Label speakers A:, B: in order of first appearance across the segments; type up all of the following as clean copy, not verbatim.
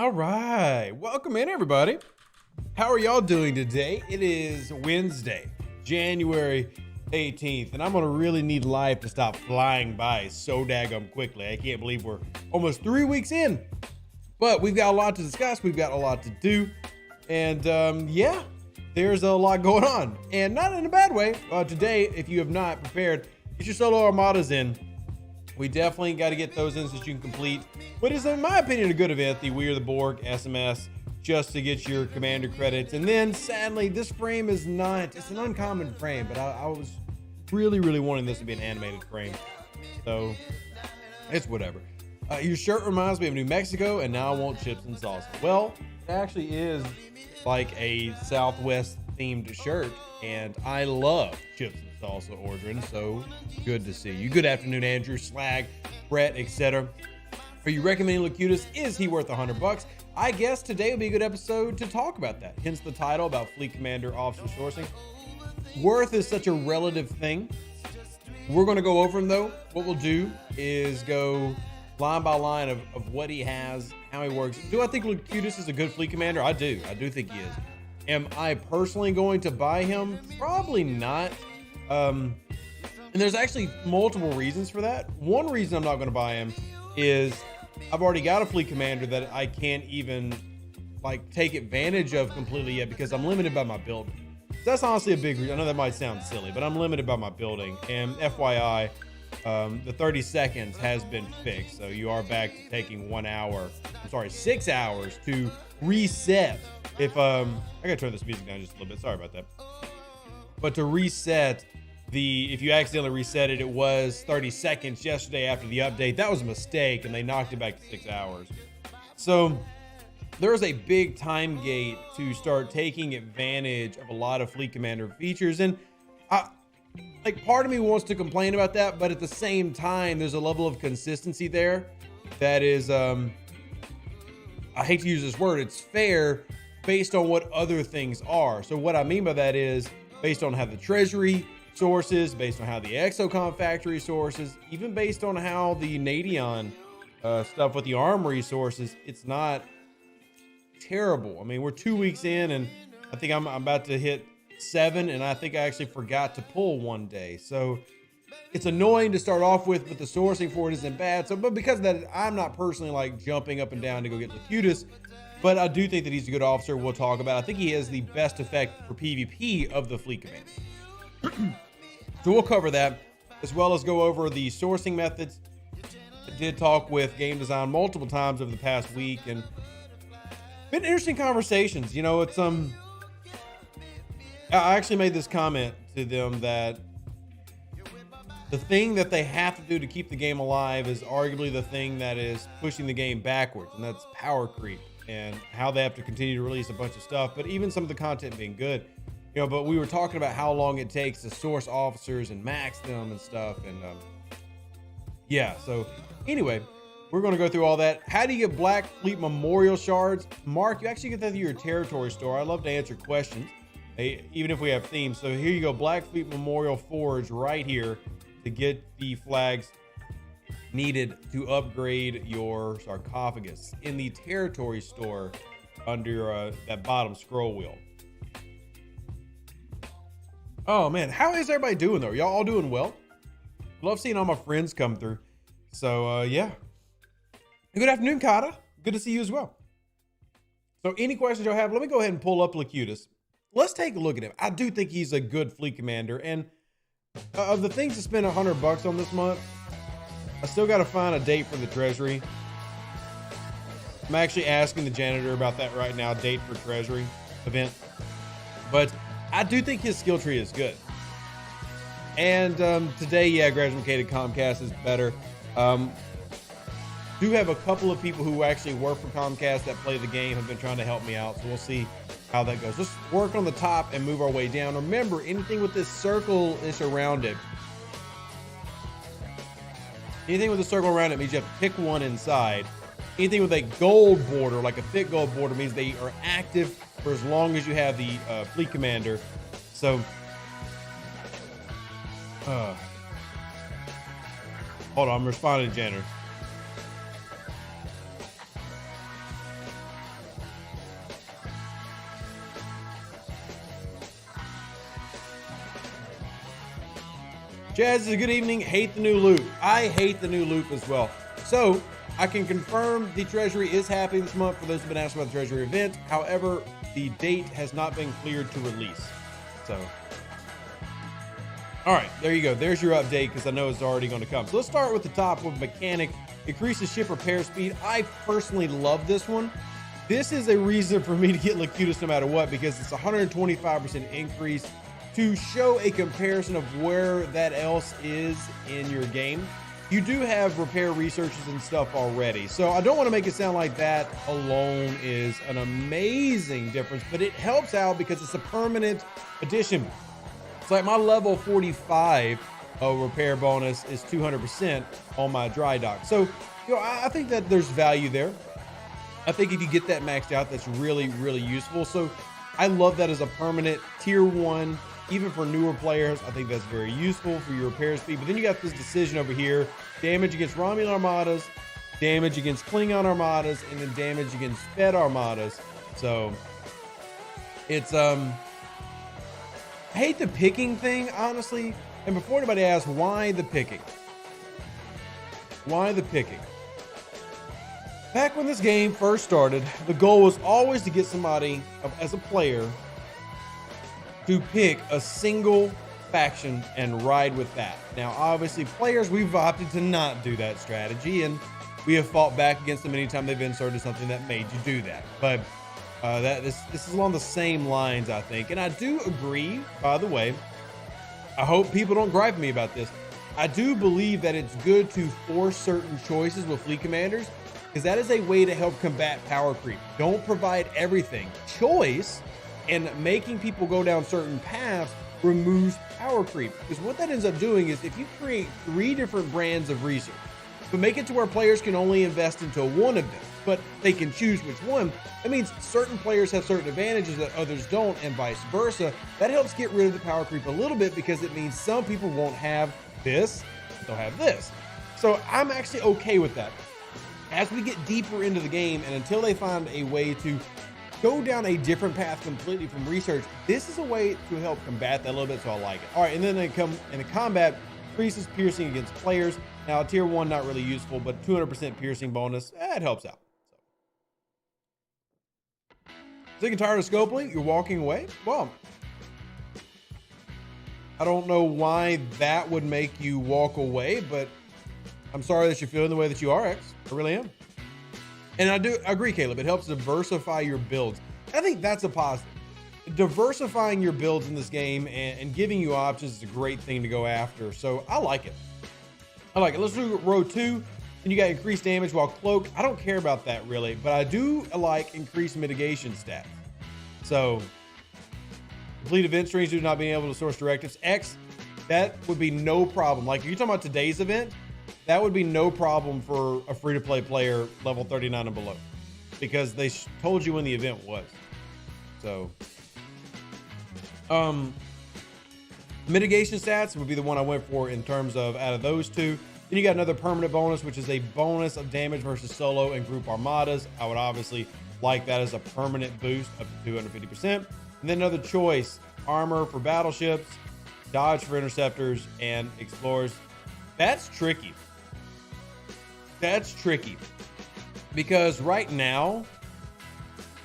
A: All right, welcome in everybody. How are y'all doing today? It is Wednesday, January 18th, and I'm gonna really need life to stop flying by so daggum quickly. I can't believe we're almost 3 weeks in, but we've got a lot to discuss. We've got a lot to do, and yeah, there's a lot going on, and not in a bad way. Today, if you have not prepared, get your solo armadas in. We definitely got to get those in so that you can complete what is, in my opinion, a good event, the We Are the Borg SMS, just to get your commander credits. And then, sadly, this frame is not, it's an uncommon frame, but I was really wanting this to be an animated frame. So, it's whatever. Your shirt reminds me of New Mexico, and now I want chips and salsa. Well, it actually is like a Southwest-themed shirt, and I love chips and salsa ordering, so good to see you. Good afternoon, Andrew, Slag, Brett, etc. Are you recommending Locutus? Is he worth $100? I guess today will be a good episode to talk about that. Hence the title about Fleet Commander Officer Sourcing. Worth is such a relative thing. We're going to go over him though. What we'll do is go line by line of what he has, how he works. Do I think Locutus is a good Fleet Commander? I do think he is. Am I personally going to buy him? Probably not. And there's actually multiple reasons for that. One reason I'm not going to buy him is I've already got a Fleet Commander that I can't even like take advantage of completely yet because I'm limited by my building. So that's honestly a big reason. I know that might sound silly, but I'm limited by my building. And FYI, the 30 seconds has been fixed. So you are back to taking 6 hours to reset. If I gotta turn this music down just a little bit. Sorry about that. But to reset if you accidentally reset it, it was 30 seconds yesterday after the update. That was a mistake, and they knocked it back to 6 hours. So there's a big time gate to start taking advantage of a lot of Fleet Commander features. And part of me wants to complain about that, but at the same time, there's a level of consistency there that is, I hate to use this word, it's fair based on what other things are. So what I mean by that is based on how the treasury sources, based on how the Exocom factory sources, even based on how the Nadion stuff with the armory sources, it's not terrible. I mean, we're 2 weeks in, and I think I'm about to hit 7, and I think I actually forgot to pull one day. So it's annoying to start off with, but the sourcing for it isn't bad. So, but because of that, I'm not personally like jumping up and down to go get Locutus, but I do think that he's a good officer. We'll talk about. I think he has the best effect for PvP of the Fleet Commander. So we'll cover that, as well as go over the sourcing methods. I did talk with game design multiple times over the past week, and been interesting conversations. You know, it's I actually made this comment to them that the thing that they have to do to keep the game alive is arguably the thing that is pushing the game backwards, and that's power creep and how they have to continue to release a bunch of stuff, but even some of the content being good. You know, but we were talking about how long it takes to source officers and max them and stuff. And yeah, so anyway, we're going to go through all that. How do you get Black Fleet Memorial Shards? Mark, you actually get that through your territory store. I love to answer questions, even if we have themes. So here you go, Black Fleet Memorial Forge right here to get the flags needed to upgrade your sarcophagus in the territory store under that bottom scroll wheel. Oh man, how is everybody doing though? Y'all all doing well? Love seeing all my friends come through. So yeah. Good afternoon, Kata. Good to see you as well. So any questions y'all have, let me go ahead and pull up Locutus. Let's take a look at him. I do think he's a good Fleet Commander, and of the things to spend $100 on this month, I still got to find a date for the treasury. I'm actually asking the janitor about that right now, date for treasury event. But I do think his skill tree is good. And today, yeah, graduated Comcast is better. Do have a couple of people who actually work for Comcast that play the game, have been trying to help me out. So we'll see how that goes. Let's work on the top and move our way down. Remember, anything with this circle is around it. Anything with a circle around it means you have to pick one inside. Anything with a gold border, like a thick gold border, means they are active for as long as you have the Fleet Commander. So, hold on, I'm responding to Jenner. Jazz is good evening. Hate the new loop. I hate the new loop as well. So I can confirm the treasury is happening this month for those who've been asking about the treasury event. However, the date has not been cleared to release. So, all right, there you go. There's your update because I know it's already going to come. So let's start with the top with mechanic. Increases ship repair speed. I personally love this one. This is a reason for me to get Locutus no matter what, because it's 125% increase to show a comparison of where that else is in your game. You do have repair researches and stuff already. So I don't want to make it sound like that alone is an amazing difference, but it helps out because it's a permanent addition. It's like my level 45 repair bonus is 200% on my dry dock. So, you know, I think that there's value there. I think if you get that maxed out, that's really, really useful. So I love that as a permanent tier 1, even for newer players. I think that's very useful for your repair speed. But then you got this decision over here: damage against Romulan armadas, damage against Klingon armadas, and then damage against Fed armadas. So it's I hate the picking thing, honestly. And before anybody asks, why the picking? Why the picking? Back when this game first started, the goal was always to get somebody as a player to pick a single faction and ride with that. Now, obviously, players, we've opted to not do that strategy, and we have fought back against them anytime they've inserted something that made you do that. But this is along the same lines, I think. And I do agree, by the way, I hope people don't gripe me about this. I do believe that it's good to force certain choices with fleet commanders, because that is a way to help combat power creep. Don't provide everything. Choice and making people go down certain paths removes power creep. Because what that ends up doing is if you create 3 different brands of research, but make it to where players can only invest into one of them, but they can choose which one, that means certain players have certain advantages that others don't, and vice versa. That helps get rid of the power creep a little bit, because it means some people won't have this, but they'll have this. So I'm actually okay with that. As we get deeper into the game, and until they find a way to go down a different path completely from research, this is a way to help combat that a little bit, so I like it. All right, and then they come in the combat, increases piercing against players. Now, tier 1, not really useful, but 200% piercing bonus, it helps out. Sick and tired of Scopely? You're walking away? Well, I don't know why that would make you walk away, but I'm sorry that you're feeling the way that you are, X. I really am. And I do agree, Caleb. It helps diversify your builds. I think that's a positive. Diversifying your builds in this game and giving you options is a great thing to go after. So I like it. I like it. Let's do row 2. And you got increased damage while cloaked. I don't care about that really, but I do like increased mitigation stats. So complete event streams due to not being able to source directives. X, that would be no problem. Like if you're talking about today's event, that would be no problem for a free-to-play player level 39 and below, because they told you when the event was. So, mitigation stats would be the one I went for in terms of out of those two. Then you got another permanent bonus, which is a bonus of damage versus solo and group armadas. I would obviously like that as a permanent boost up to 250%. And then another choice, armor for battleships, dodge for interceptors, and explorers. That's tricky. That's tricky because right now,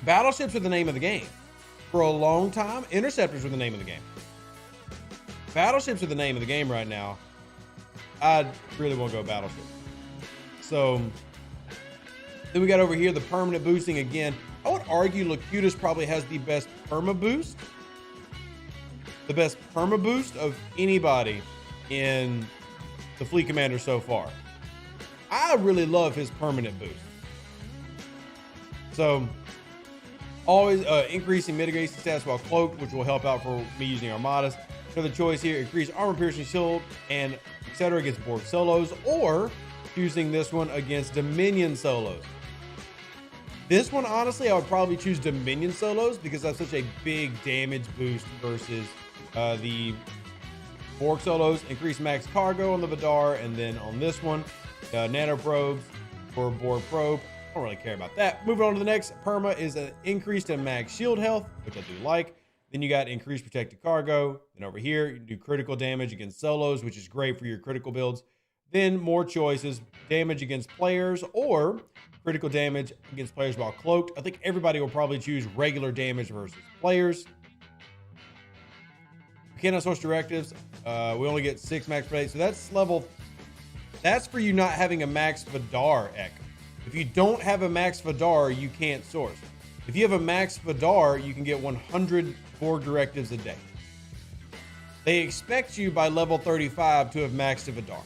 A: battleships are the name of the game. For a long time, interceptors were the name of the game. Battleships are the name of the game right now. I really want to go battleship. So then we got over here the permanent boosting again. I would argue Locutus probably has the best perma boost. The best perma boost of anybody in the fleet commander so far. I really love his permanent boost. So always increasing mitigation stats while cloaked, which will help out for me using armadas. Another choice here, increase armor piercing shield and etc. against Borg solos, or choosing this one against Dominion solos. This one, honestly, I would probably choose Dominion solos because that's such a big damage boost versus the Borg solos. Increase max cargo on the Vidar, and then on this one, nano probes for Borg probe. I don't really care about that. Moving on to the next, perma is an increase in max shield health, which I do like. Then you got increased protected cargo. Then over here, you do critical damage against solos, which is great for your critical builds. Then more choices, damage against players or critical damage against players while cloaked. I think everybody will probably choose regular damage versus players. We cannot source directives. We only get 6 max per day. So that's level. That's for you not having a max Vidar Ek. If you don't have a max Vidar, you can't source. If you have a max Vidar, you can get 100 Borg directives a day. They expect you by level 35 to have maxed a Vidar.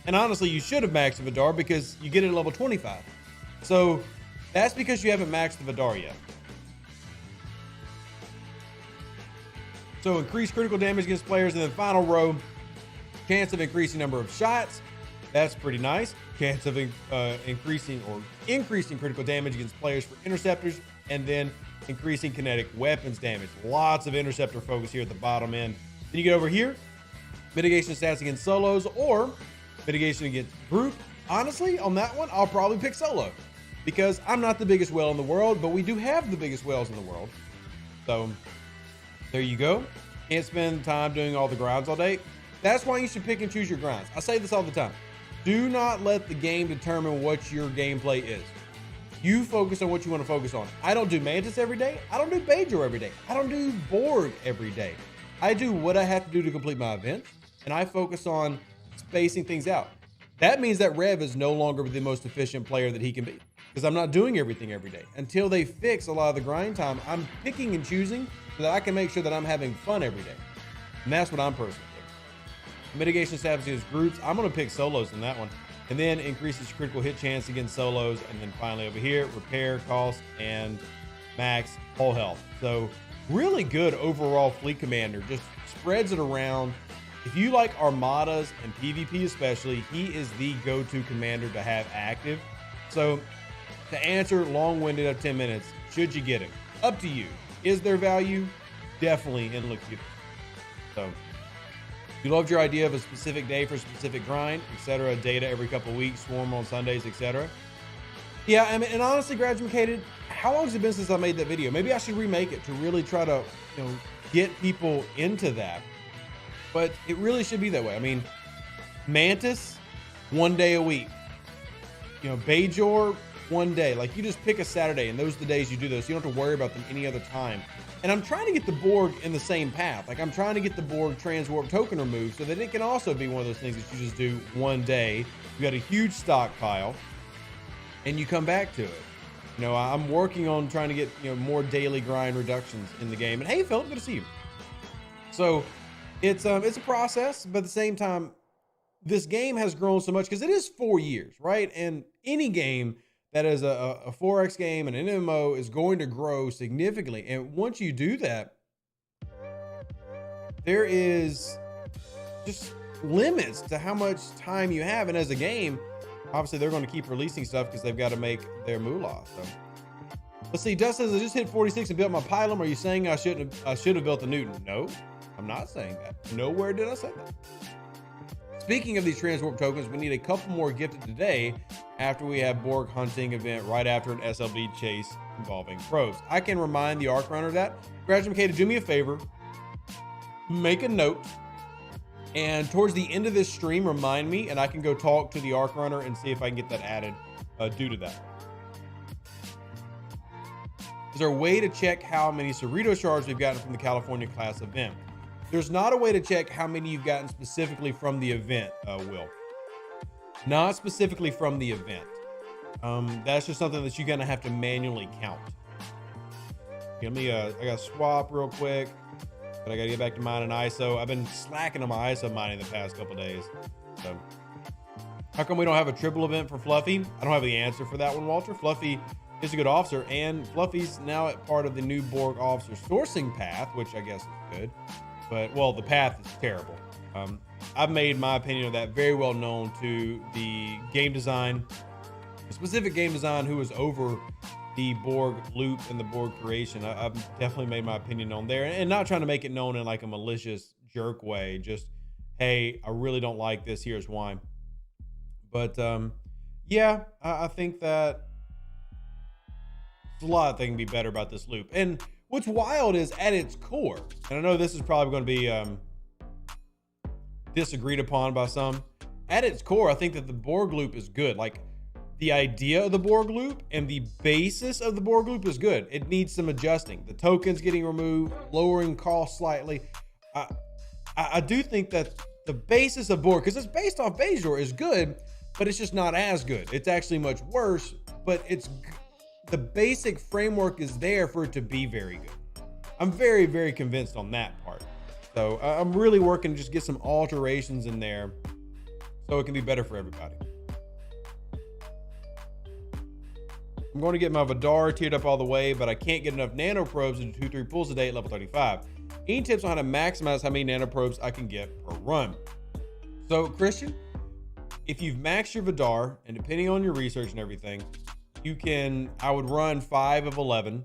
A: And honestly, you should have maxed a Vidar because you get it at level 25. So that's because you haven't maxed the Vidar yet. So increased critical damage against players, and then final row, chance of increasing number of shots. That's pretty nice. Chance of increasing critical damage against players for interceptors, and then increasing kinetic weapons damage. Lots of interceptor focus here at the bottom end. Then you get over here, mitigation stats against solos or mitigation against group. Honestly, on that one, I'll probably pick solo because I'm not the biggest whale in the world, but we do have the biggest whales in the world. So there you go. Can't spend time doing all the grinds all day. That's why you should pick and choose your grinds. I say this all the time. Do not let the game determine what your gameplay is. You focus on what you want to focus on. I don't do Mantis every day. I don't do Bajor every day. I don't do Borg every day. I do what I have to do to complete my events, and I focus on spacing things out. That means that Rev is no longer the most efficient player that he can be because I'm not doing everything every day. Until they fix a lot of the grind time, I'm picking and choosing so that I can make sure that I'm having fun every day. And that's what I'm personally doing. Mitigation stats against groups. I'm going to pick solos in that one. And then increases critical hit chance against solos. And then finally over here, repair, cost, and max whole health. So really good overall fleet commander. Just spreads it around. If you like armadas and PvP especially, he is the go-to commander to have active. So to answer long-winded of 10 minutes, should you get him? Up to you. Is there value? Definitely in Locutus. So you loved your idea of a specific day for a specific grind, etc. Data every couple of weeks, swarm on Sundays, etc. Yeah, I mean, and honestly, Graduated, how long has it been since I made that video? Maybe I should remake it to really try to, get people into that. But it really should be that way. I mean, Mantis, 1 day a week. Bajor, 1 day. Like, you just pick a Saturday, and those are the days you do those. You don't have to worry about them any other time. And I'm trying to get the Borg in the same path. Like, I'm trying to get the Borg transwarp token removed so that it can also be one of those things that you just do 1 day. You got a huge stockpile, and you come back to it. I'm working on trying to get, more daily grind reductions in the game. And hey, Philip, good to see you. So it's a process, but at the same time, this game has grown so much because it is 4 years, right? And any game that is a 4X game and an MMO is going to grow significantly. And once you do that, there is just limits to how much time you have. And as a game, obviously they're going to keep releasing stuff because they've got to make their moolah. So let's see. Dust says I just hit 46 and built my pylum. Are you saying I should have built a Newton? No, I'm not saying that. Nowhere did I say that. Speaking of these transwarp tokens, we need a couple more gifted today after we have Borg hunting event right after an SLB chase involving pros. I can remind the Arc Runner that. Graduated, do me a favor, make a note, and towards the end of this stream, remind me, and I can go talk to the Arc Runner and see if I can get that added due to that. Is there a way to check how many Cerritos shards we've gotten from the California class event? There's not a way to check how many you've gotten specifically from the event, Will. Not specifically from the event. That's just something that you're gonna have to manually count. Give me I gotta swap real quick, but I gotta get back to mining ISO. I've been slacking on my ISO mining the past couple days. So how come we don't have a triple event for Fluffy? I don't have the answer for that one, Walter. Fluffy is a good officer, and Fluffy's now at part of the new Borg officer sourcing path, which I guess is good. But, well, the path is terrible. I've made my opinion of that very well known to the game design, the specific game design who was over the Borg loop and the Borg creation. I've definitely made my opinion known there, and not trying to make it known in like a malicious jerk way. Just, hey, I really don't like this. Here's why. But yeah, I think that there's a lot that can be better about this loop. And What's wild is at its core, and I know this is probably going to be disagreed upon by some. At its core, I think that the Borg loop is good. Like the idea of the Borg loop and the basis of the Borg loop is good. It needs some adjusting. The tokens getting removed, lowering costs slightly. I do think that the basis of Borg, because it's based off Bajor, is good, but it's just not as good. It's actually much worse, but the basic framework is there for it to be very good. I'm very, very convinced on that part. So I'm really working to just get some alterations in there so it can be better for everybody. I'm going to get my Vidar tiered up all the way, but I can't get enough nanoprobes to do 2-3 pulls a day at level 35. Any tips on how to maximize how many nanoprobes I can get per run? So Christian, if you've maxed your Vidar, and depending on your research and everything, I would run 5 of 11.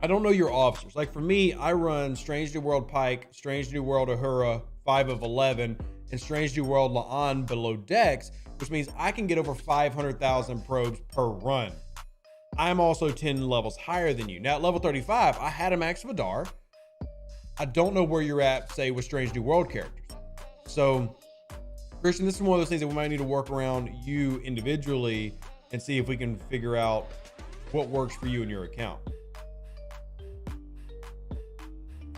A: I don't know your officers. Like for me, I run Strange New World Pike, Strange New World Uhura, 5 of 11, and Strange New World La'an below decks, which means I can get over 500,000 probes per run. I'm also 10 levels higher than you. Now at level 35, I had a max Vidar. I don't know where you're at, say, with Strange New World characters. So, Christian, this is one of those things that we might need to work around you individually and see if we can figure out what works for you and your account.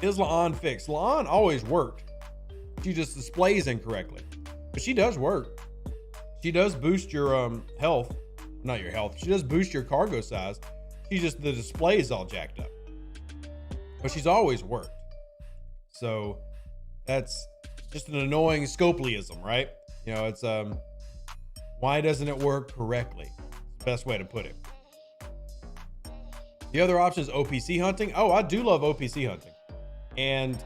A: Is La'an fixed? La'an always worked. She just displays incorrectly, but she does work. She does boost your health. Not your health. She does boost your cargo size. The display is all jacked up, but she's always worked. So that's just an annoying Scopelyism, right? You know, it's why doesn't it work correctly? It's the best way to put it. The other option is OPC hunting. Oh, I do love OPC hunting. And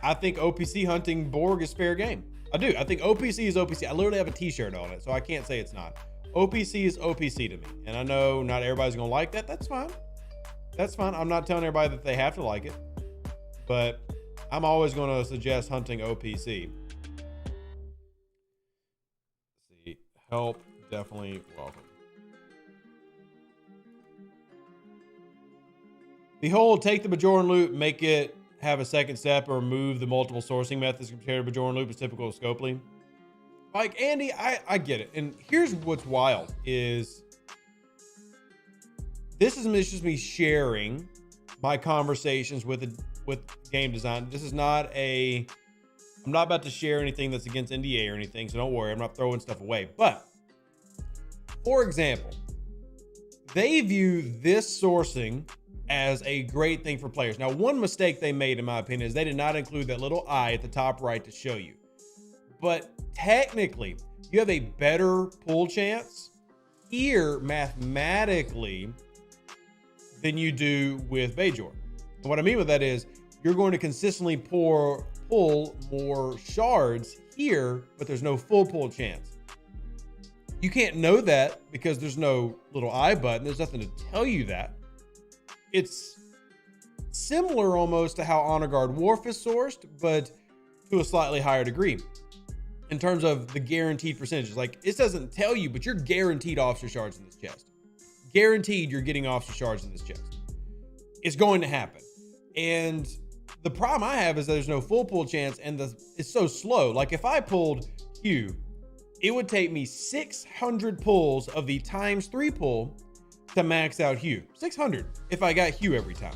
A: I think OPC hunting Borg is fair game. I do. I think OPC is OPC. I literally have a t-shirt on it, so I can't say it's not. OPC is OPC to me. And I know not everybody's going to like that. That's fine. That's fine. I'm not telling everybody that they have to like it, but I'm always going to suggest hunting OPC. Let's see. Help, definitely welcome. Behold, take the Bajoran loop, make it have a second step, or remove the multiple sourcing methods compared to Bajoran loop is typical of Scopely. Like, Andy, I get it. And here's what's wild is this is just me sharing my conversations with game design. This is not I'm not about to share anything that's against NDA or anything, so don't worry. I'm not throwing stuff away. But for example, they view this sourcing as a great thing for players. Now, one mistake they made, in my opinion, is they did not include that little eye at the top right to show you. But technically, you have a better pull chance here mathematically than you do with Bajor. And what I mean with that is you're going to consistently pull more shards here, but there's no full pull chance. You can't know that because there's no little eye button. There's nothing to tell you that. It's similar almost to how Honor Guard Wharf is sourced, but to a slightly higher degree in terms of the guaranteed percentages. Like, it doesn't tell you, but you're guaranteed officer shards in this chest. Guaranteed you're getting officer shards in this chest. It's going to happen. And the problem I have is that there's no full pull chance, and it's so slow. Like, if I pulled Q, it would take me 600 pulls of the ×3 pull to max out Hue. 600 if I got Hue every time.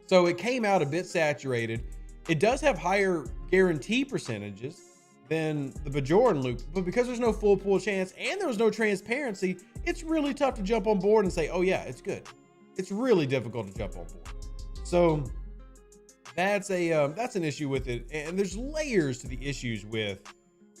A: So it came out a bit saturated. It does have higher guarantee percentages than the Bajoran loop, but because there's no full pull chance and there was no transparency, it's really tough to jump on board and say, oh yeah, it's good. It's really difficult to jump on board. So that's an issue with it. And there's layers to the issues with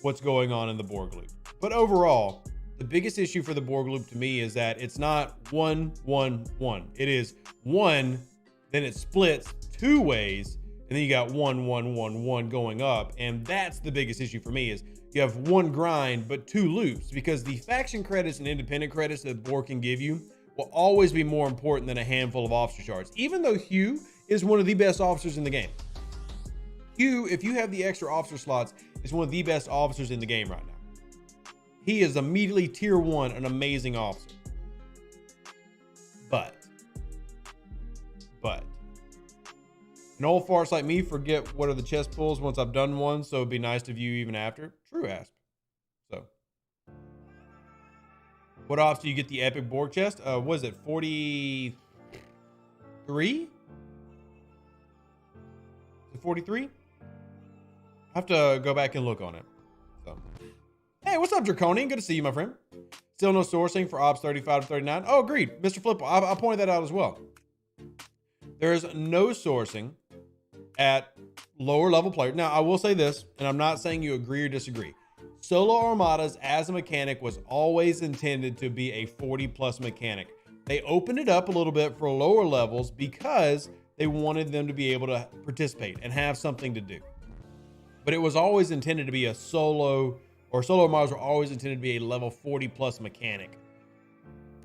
A: what's going on in the Borg loop. But overall, the biggest issue for the Borg loop to me is that it's not 1, 1, 1. It is 1, then it splits 2 ways, and then you got 1, 1, 1, 1 going up. And that's the biggest issue for me is you have 1 grind, but 2 loops, because the faction credits and independent credits that Borg can give you will always be more important than a handful of officer shards, even though Hugh is one of the best officers in the game. Hugh, if you have the extra officer slots, is one of the best officers in the game right now. He is immediately tier 1, an amazing officer. But And old farts like me forget what are the chest pulls once I've done one, so it'd be nice to view even after. True, Asp. So, what off do you get the epic Borg chest? Was it 43? 43? I have to go back and look on it. So, hey, what's up, Draconian? Good to see you, my friend. Still no sourcing for Ops 35 to 39. Oh, agreed. Mr. Flipple, I pointed that out as well. There's no sourcing at lower level players. Now, I will say this, and I'm not saying you agree or disagree. Solo Armadas as a mechanic was always intended to be a 40+ mechanic. They opened it up a little bit for lower levels because they wanted them to be able to participate and have something to do. But it was always intended to be a solo, or Solo Armadas were always intended to be a level 40+ mechanic.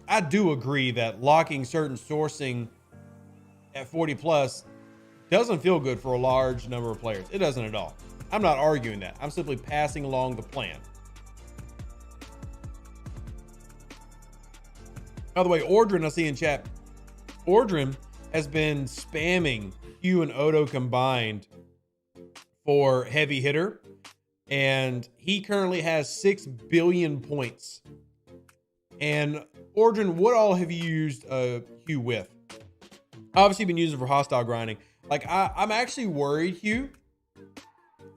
A: I do agree that locking certain sourcing at 40+ doesn't feel good for a large number of players. It doesn't at all. I'm not arguing that. I'm simply passing along the plan. By the way, Ordrin, I see in chat, Ordrin has been spamming Hugh and Odo combined for heavy hitter, and he currently has 6 billion points. And Ordrin, what all have you used Hugh with? Obviously been using for hostile grinding. Like I'm actually worried, Hugh,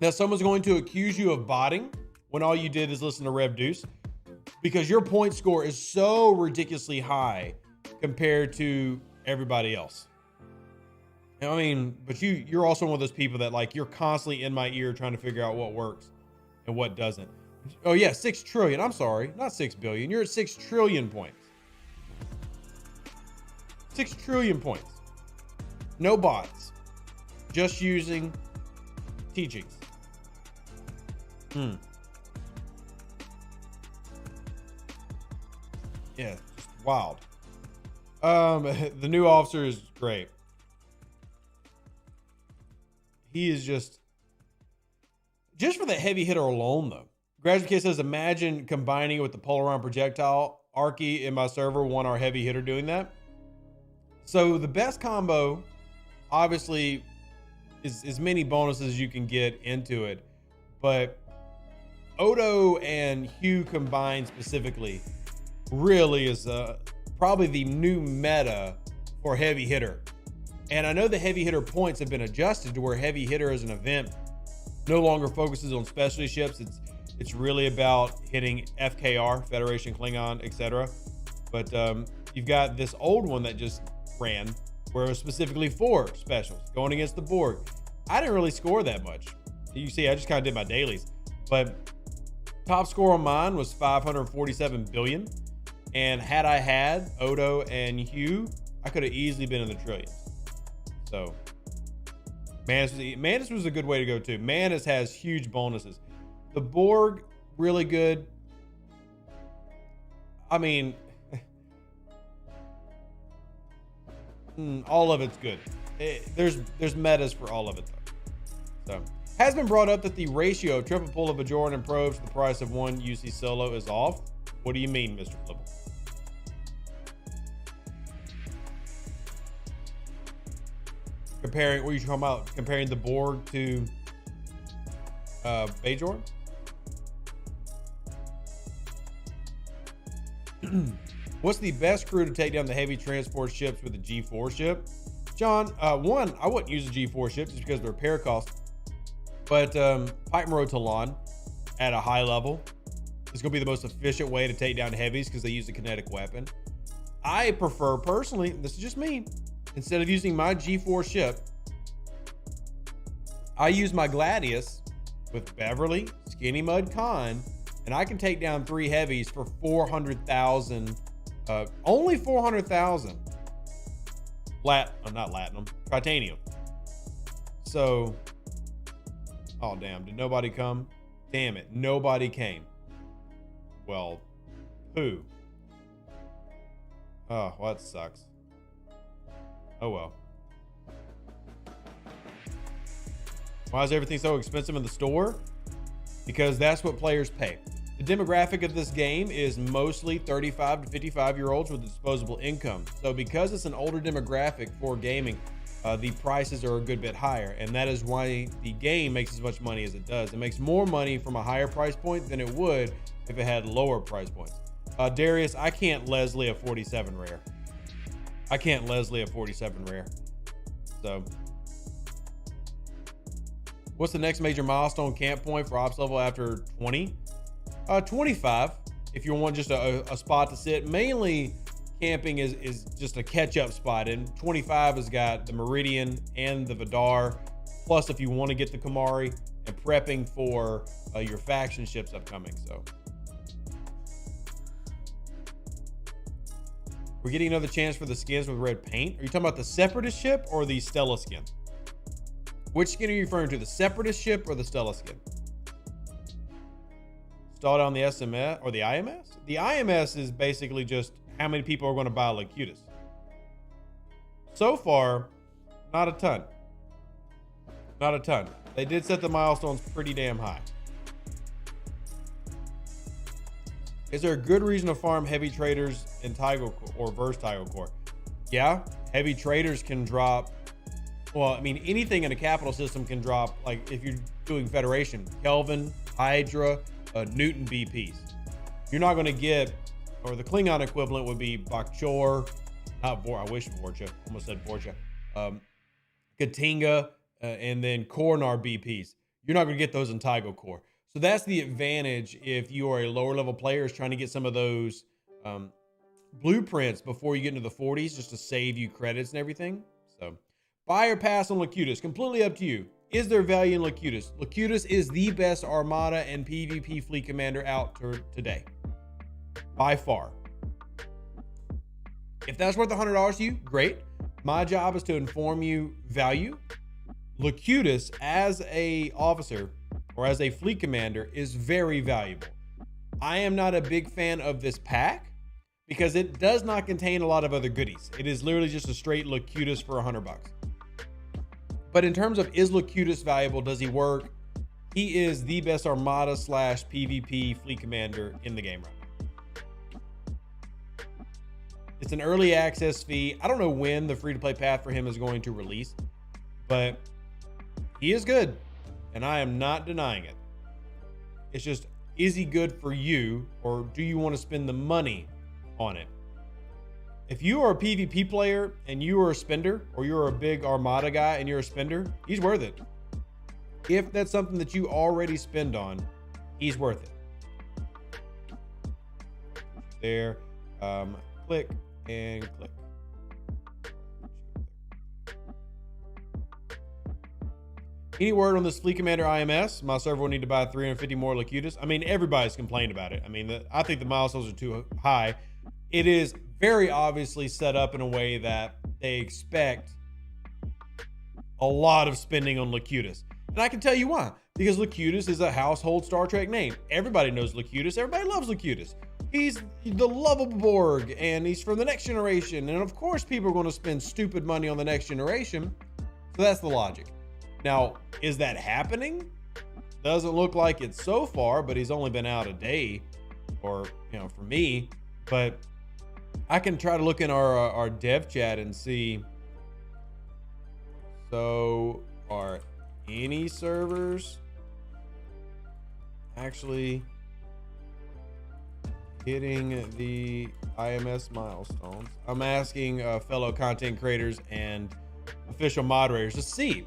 A: that someone's going to accuse you of botting when all you did is listen to Rev Deuce, because your point score is so ridiculously high compared to everybody else. I mean, but you're also one of those people that, like, you're constantly in my ear trying to figure out what works and what doesn't. Oh yeah, 6 trillion. I'm sorry, not 6 billion. You're at 6 trillion points. 6 trillion points. No bots. Just using teachings. Yeah, just wild. The new officer is great. He is just for the heavy hitter alone, though. Graduate Kid says, imagine combining it with the Polaron projectile. Arky in my server won our heavy hitter doing that. So the best combo, obviously, is as many bonuses as you can get into it. But Odo and Hugh combined specifically really is probably the new meta for heavy hitter. And I know the heavy hitter points have been adjusted to where heavy hitter as an event no longer focuses on specialty ships. It's really about hitting FKR, Federation Klingon, etc. But you've got this old one that just ran where it was specifically for specials going against the Borg. I didn't really score that much. You see, I just kind of did my dailies, but top score on mine was 547 billion. And had I had Odo and Hugh, I could have easily been in the trillions. So Mantis was a good way to go too. Mantis has huge bonuses. The Borg, really good. I mean, all of it's good. There's metas for all of it though. So has been brought up that the ratio of triple pull of Bajoran and probes to the price of one UC solo is off. What do you mean, Mr. Flipple? Comparing, what are you talking about? Comparing the Borg to Bajoran? What's the best crew to take down the heavy transport ships with a G4 ship? John, one, I wouldn't use the G4 ships just because of the repair cost. But Pike Moro Talon at a high level is going to be the most efficient way to take down heavies because they use a kinetic weapon. I prefer, personally, this is just me, instead of using my G4 ship, I use my Gladius with Beverly, Skinny Mud Khan, and I can take down 3 heavies for 400,000. Only 400,000. Not Latinum, Titanium. So, oh damn, did nobody come? Damn it, nobody came. Well, who? Oh, well, that sucks. Oh well. Why is everything so expensive in the store? Because that's what players pay. The demographic of this game is mostly 35 to 55 year olds with disposable income. So because it's an older demographic for gaming, the prices are a good bit higher, and that is why the game makes as much money as it does. It makes more money from a higher price point than it would if it had lower price points. Darius, I can't Leslie a 47 rare. I can't Leslie a 47 rare. So what's the next major milestone camp point for ops level after 20? 25, if you want just a spot to sit. Mainly camping is just a catch-up spot, and 25 has got the Meridian and the Vidar, plus if you want to get the Kamari, and prepping for your faction ships upcoming. So we're getting another chance for the skins with red paint. Are you talking about the Separatist ship or the Stella skin? Which skin are you referring to, the Separatist ship or the Stella skin? Stalled on the SMS or the IMS? The IMS is basically just how many people are going to buy Locutus. So far, not a ton. Not a ton. They did set the milestones pretty damn high. Is there a good reason to farm heavy traders in Tygo or verse Tygo Core? Yeah, heavy traders can drop. Well, I mean, anything in a capital system can drop. Like if you're doing Federation, Kelvin, Hydra, Newton BPs. You're not going to get, or the Klingon equivalent would be Bakchor, not Vor. I wish Vorcha. Almost said Vorcha. Katinga, and then Kornar BPs. You're not going to get those in Tygo Core. So that's the advantage if you are a lower level player is trying to get some of those blueprints before you get into the 40s, just to save you credits and everything. So buy or pass on Locutus, completely up to you. Is there value in Locutus? Locutus is the best Armada and PvP fleet commander out today, by far. If that's worth $100 to you, great. My job is to inform you value. Locutus as a officer or as a fleet commander is very valuable. I am not a big fan of this pack because it does not contain a lot of other goodies. It is literally just a straight Locutus for $100. But in terms of is Locutus valuable, does he work? He is the best Armada / PvP fleet commander in the game right now. It's an early access fee. I don't know when the free-to-play path for him is going to release, but he is good, and I am not denying it. It's just, is he good for you, or do you want to spend the money on it? If you are a PvP player and you are a spender, or you're a big Armada guy and you're a spender, he's worth it. If that's something that you already spend on, he's worth it. There, click and click. Any word on this Fleet Commander IMS? My server will need to buy 350 more Locutus. I mean, everybody's complained about it. I mean, I think the milestones are too high. It is very obviously set up in a way that they expect a lot of spending on Locutus. And I can tell you why. Because Locutus is a household Star Trek name. Everybody knows Locutus. Everybody loves Locutus. He's the lovable Borg, and he's from the next generation. And of course, people are going to spend stupid money on the next generation. So that's the logic. Now, is that happening? Doesn't look like it so far, but he's only been out a day, or, you know, for me. But I can try to look in our dev chat and see. So, are any servers actually hitting the IMS milestones? I'm asking fellow content creators and official moderators to see.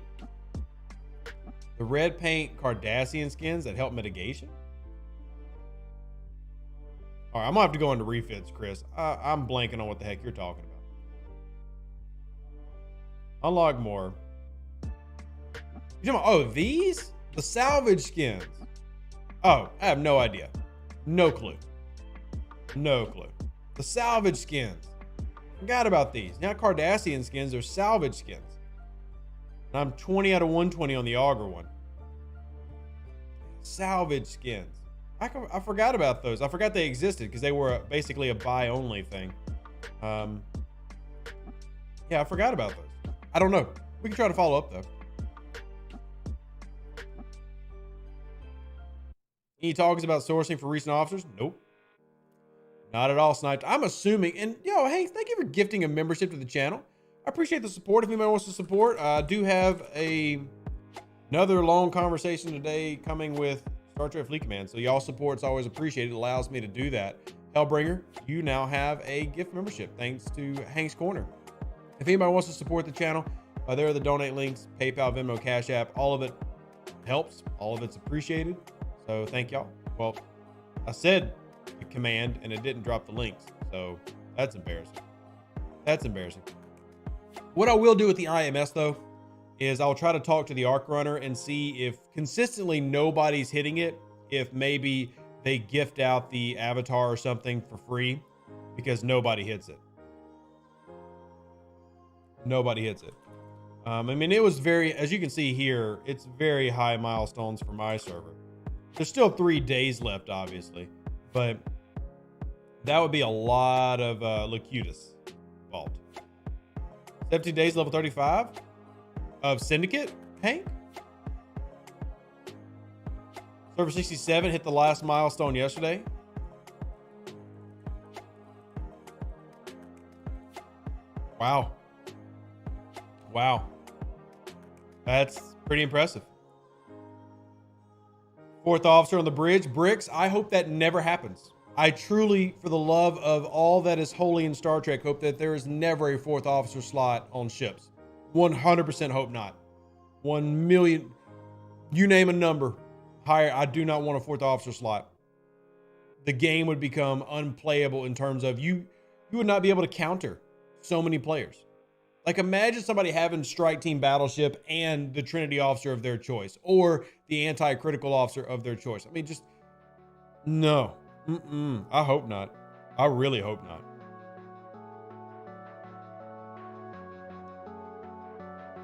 A: The red paint Cardassian skins that help mitigation? All right, I'm gonna have to go into refits, Chris. I'm blanking on what the heck you're talking about. Unlock more. Oh, these? The salvage skins. Oh, I have no idea. No clue. No clue. The salvage skins. Forgot about these. Not Cardassian skins, they're salvage skins. And I'm 20 out of 120 on the Augur one. Salvage skins. I forgot about those. I forgot they existed because they were basically a buy only thing. Yeah, I forgot about those. I don't know. We can try to follow up though. Any talks about sourcing for recent officers? Nope. Not at all, Sniped. I'm assuming, and yo, hey, thank you for gifting a membership to the channel. I appreciate the support. If anybody wants to support, I do have another long conversation today coming with Star Trek Fleet Command. So y'all support's always appreciated. It allows me to do that. Hellbringer, you now have a gift membership thanks to Hank's Corner. If anybody wants to support the channel, there are the donate links, PayPal, Venmo, Cash App. All of it helps. All of it's appreciated. So thank y'all. Well, I said the command and it didn't drop the links. So that's embarrassing. That's embarrassing. What I will do with the IMS though, is I'll try to talk to the Arc Runner and see if consistently nobody's hitting it, if maybe they gift out the avatar or something for free because nobody hits it. Nobody hits it. I mean, it was very, as you can see here, it's very high milestones for my server. There's still 3 days left, obviously, but that would be a lot of Locutus vault. 17 days, level 35 of Syndicate, Hank. Server 67 hit the last milestone yesterday. Wow. Wow. That's pretty impressive. 4th officer on the bridge, Bricks. I hope that never happens. I truly, for the love of all that is holy in Star Trek, hope that there is never a 4th officer slot on ships. 100% hope not. 1 million, you name a number higher. I do not want a 4th officer slot. The game would become unplayable in terms of you would not be able to counter so many players. Like imagine somebody having Strike Team Battleship and the Trinity officer of their choice or the anti-critical officer of their choice. I mean, just no. I hope not. I really hope not.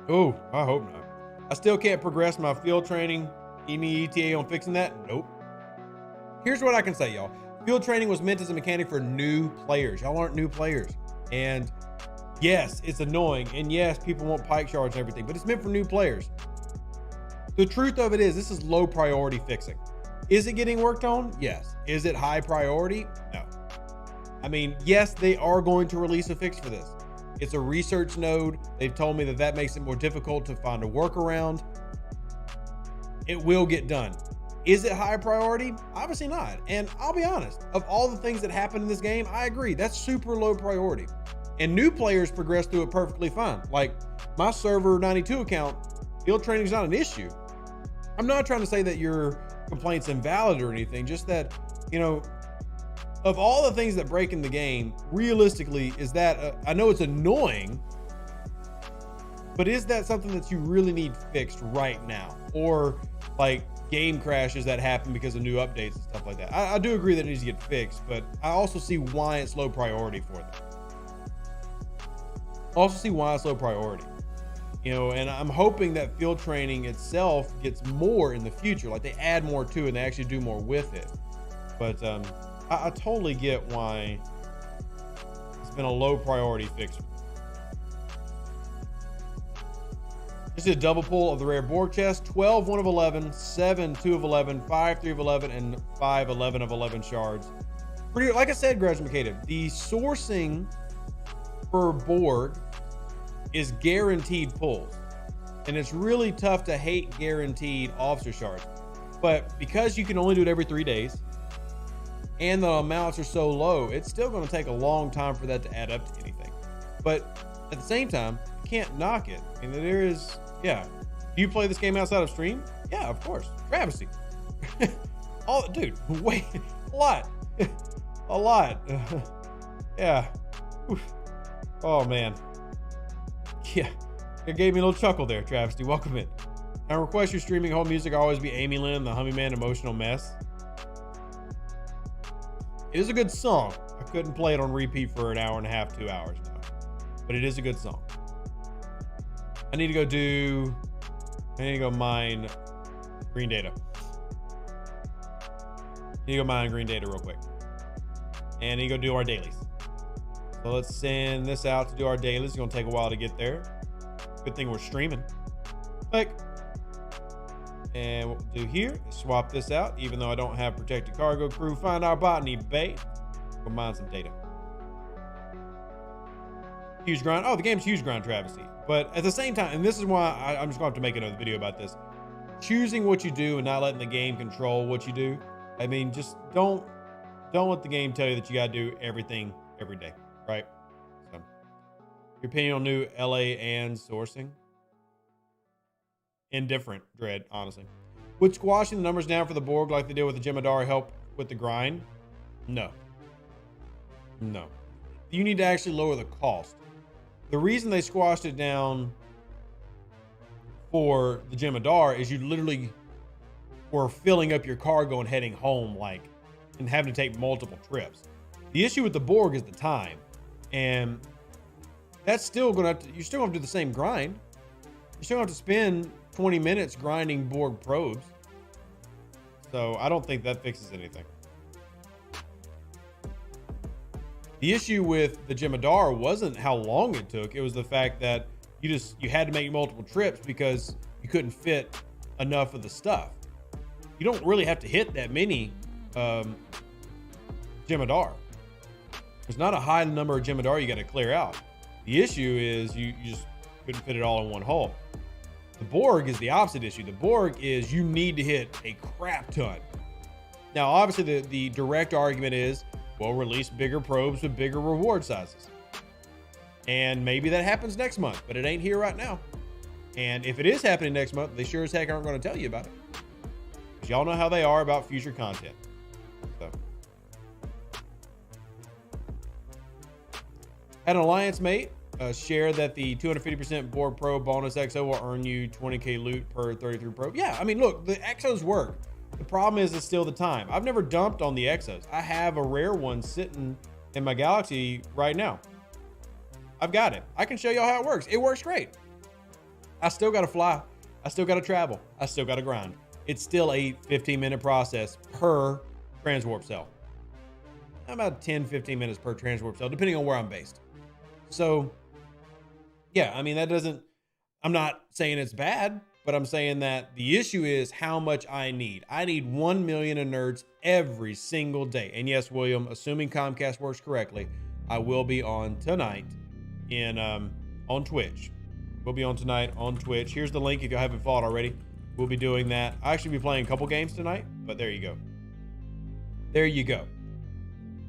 A: Oh, I hope not. I still can't progress my field training. Any ETA on fixing that? Nope. Here's what I can say, y'all. Field training was meant as a mechanic for new players. Y'all aren't new players. And yes, it's annoying. And yes, people want pike shards and everything, but it's meant for new players. The truth of it is this is low priority fixing. Is it getting worked on? Yes. Is it high priority? No. I mean, yes, they are going to release a fix for this. It's a research node. They've told me that that makes it more difficult to find a workaround. It will get done. Is it high priority? Obviously not. And I'll be honest, of all the things that happen in this game, I agree. That's super low priority. And new players progress through it perfectly fine. Like my server 92 account, field training is not an issue. I'm not trying to say that your complaint's invalid or anything, just that, you know, of all the things that break in the game, realistically, is that, I know it's annoying, but is that something that you really need fixed right now? Or like game crashes that happen because of new updates and stuff like that. I do agree that it needs to get fixed, but I also see why it's low priority for them. Also see why it's low priority, you know, and I'm hoping that field training itself gets more in the future, like they add more to it and they actually do more with it. But I totally get why it's been a low priority fix. This is a double pull of the rare Borg chest: 12 1 of 11, 7 2 of 11, 5 3 of 11, and 5 11 of 11 shards. Pretty, like I said, Grudge McCabe, the sourcing for Borg is guaranteed pulls, and it's really tough to hate guaranteed officer shards. But because you can only do it every 3 days and the amounts are so low, it's still going to take a long time for that to add up to anything. But at the same time, you can't knock it. And there is, yeah. Do you play this game outside of stream? Yeah, of course. Travesty. Oh, dude, wait, a lot. A lot. Yeah. Oof. Oh, man. Yeah. It gave me a little chuckle there, Travesty. Welcome in. I request your streaming whole music always be Amy Lynn, the Hummy Man Emotional Mess. It is a good song. I couldn't play it on repeat for an hour and a half, 2 hours now, but it is a good song. I need to go mine green data. I need to go mine green data real quick. And I need to go do our dailies. So let's send this out to do our dailies. It's gonna take a while to get there. Good thing we're streaming. Click. And what we'll do here is swap this out, even though I don't have protected cargo crew. Find our botany bait. Go mine some data. Huge grind. Oh, the game's huge grind travesty. But at the same time, and this is why I'm just going to have to make another video about this. Choosing what you do and not letting the game control what you do. I mean, just don't let the game tell you that you got to do everything every day, right? So, your opinion on new LA and sourcing? Indifferent, Dread, honestly. Would squashing the numbers down for the Borg like they did with the Jemadar help with the grind? No. No. You need to actually lower the cost. The reason they squashed it down for the Jemadar is you literally were filling up your cargo and heading home, like, and having to take multiple trips. The issue with the Borg is the time, and that's still gonna have to, you're still gonna have to do the same grind. You still have to spend 20 minutes grinding Borg probes. So I don't think that fixes anything. The issue with the Jemadar wasn't how long it took. It was the fact that you had to make multiple trips because you couldn't fit enough of the stuff. You don't really have to hit that many Jemadar. There's not a high number of Jemadar you got to clear out. The issue is you just couldn't fit it all in one hole. The Borg is the opposite issue. The Borg is you need to hit a crap ton. Now, obviously, the direct argument is, well, release bigger probes with bigger reward sizes. And maybe that happens next month, but it ain't here right now. And if it is happening next month, they sure as heck aren't going to tell you about it. Because y'all know how they are about future content. So. Had an alliance mate share that the 250% Borg probe bonus XO will earn you 20k loot per 33 probe. Yeah, I mean, look, the XOs work. The problem is it's still the time. I've never dumped on the XOs. I have a rare one sitting in my Galaxy right now. I've got it. I can show y'all how it works. It works great. I still got to fly. I still got to travel. I still got to grind. It's still a 15-minute process per transwarp cell. About 10, 15 minutes per transwarp cell, depending on where I'm based. So, yeah, I mean, that doesn't, I'm not saying it's bad, but I'm saying that the issue is how much I need. I need 1 million of nerds every single day. And yes, William, assuming Comcast works correctly, I will be on tonight on Twitch. We'll be on tonight on Twitch. Here's the link if you haven't followed already. We'll be doing that. I actually be playing a couple games tonight, but there you go. There you go.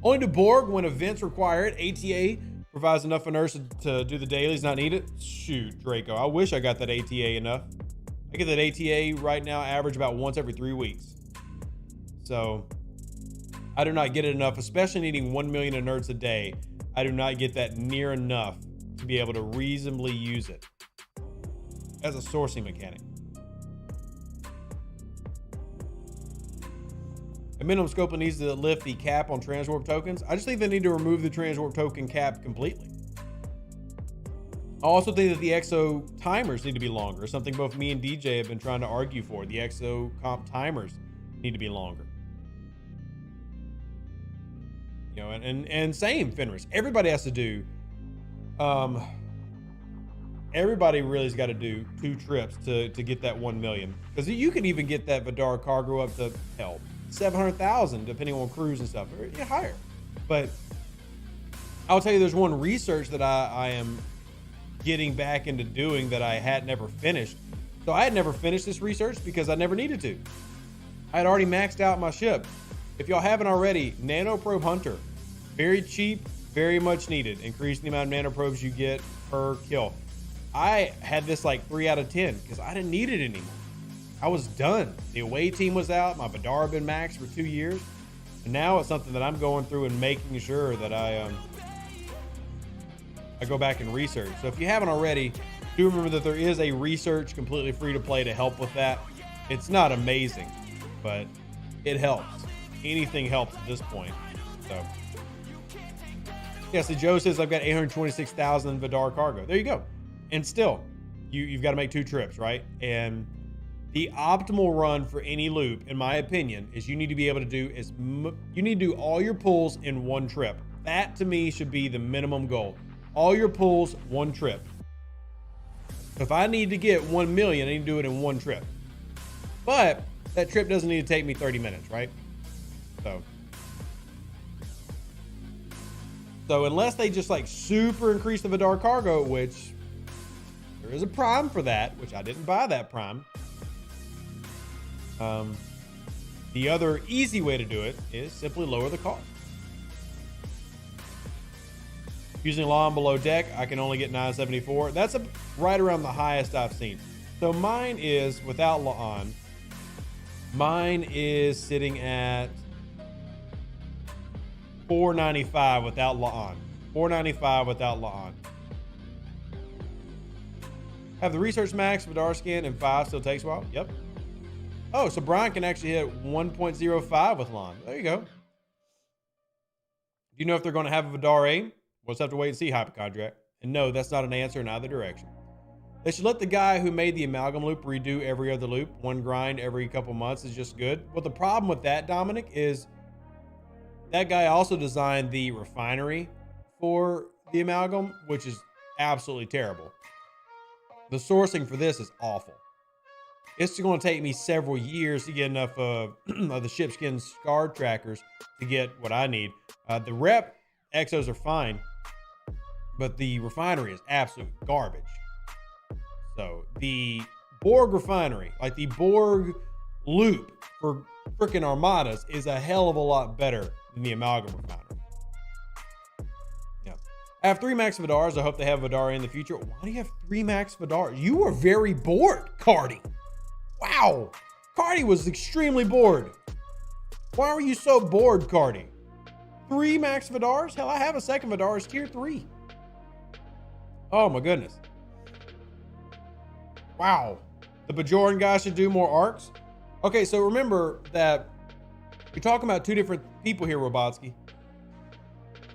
A: Only to Borg when events require it. ATA provides enough inertia to do the dailies not needed. Shoot, Draco. I wish I got that ATA enough. I get that ATA right now average about once every 3 weeks. So I do not get it enough, especially needing 1 million inerts a day. I do not get that near enough to be able to reasonably use it as a sourcing mechanic. A minimum scope needs to lift the cap on transwarp tokens. I just think they need to remove the transwarp token cap completely. I also think that the XO timers need to be longer, something both me and DJ have been trying to argue for. The XO comp timers need to be longer. You know, and same Fenris. Everybody has to do, everybody really has got to do 2 trips to get that 1 million. Because you can even get that Vidar cargo up to, hell, 700,000, depending on crews and stuff, or yeah, higher. But I'll tell you, there's one research that I am getting back into doing that I had never finished. So I had never finished this research because I never needed to. I had already maxed out my ship. If y'all haven't already, Nanoprobe Hunter, very cheap, very much needed. Increasing the amount of nanoprobes you get per kill. I had this like 3 out of 10 because I didn't need it anymore. I was done. The away team was out. My Vidar had been maxed for 2 years. And now it's something that I'm going through and making sure that I go back and research. So if you haven't already, do remember that there is a research completely free to play to help with that. It's not amazing, but it helps. Anything helps at this point. So yeah, so Joe says I've got 826,000 Vidar cargo. There you go. And still, you've got to make 2 trips, right? And the optimal run for any loop, in my opinion, is you need to be able to do you need to do all your pulls in 1 trip. That to me should be the minimum goal. All your pulls, 1 trip. If I need to get 1 million, I need to do it in 1 trip. But that trip doesn't need to take me 30 minutes, right? So So unless they just like super increase the Vidar cargo, which there is a prime for that, which I didn't buy that prime. The other easy way to do it is simply lower the cost. Using lawn below deck, I can only get 974. That's right around the highest I've seen. So mine is without lawn. Mine is sitting at 495 without lawn. 495 without lawn. Have the research max Vidar skin and 5 still takes a while? Yep. Oh, so Brian can actually hit 1.05 with lawn. There you go. Do you know if they're going to have a Vidar aim? We'll just have to wait and see, Hypochondriac. And no, that's not an answer in either direction. They should let the guy who made the amalgam loop redo every other loop. One grind every couple months is just good. Well, the problem with that, Dominic, is that guy also designed the refinery for the amalgam, which is absolutely terrible. The sourcing for this is awful. It's going to take me several years to get enough of the shipskin scar trackers to get what I need. The rep exos are fine, but the refinery is absolute garbage. So the Borg refinery, like the Borg loop for freaking armadas, is a hell of a lot better than the amalgam refinery. Yeah. I have 3 max Vidars. I hope they have Vidar in the future. Why do you have 3 max Vidars? You were very bored, Cardi. Wow. Cardi was extremely bored. Why were you so bored, Cardi? 3 max Vidars? Hell, I have a second Vidar. It's tier 3. Oh my goodness. Wow. The Bajoran guy should do more arcs. Okay, so remember that you're talking about 2 different people here, Robotsky.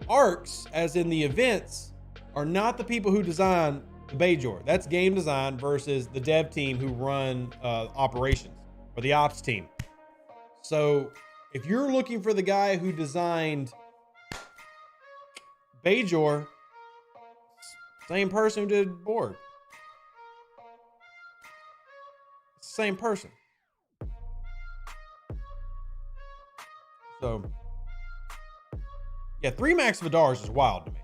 A: Arcs, as in the events, are not the people who design the Bajor. That's game design versus the dev team who run operations, or the ops team. So if you're looking for the guy who designed Bajor, same person who did Borg. Same person. So yeah, 3 max Vidars is wild to me.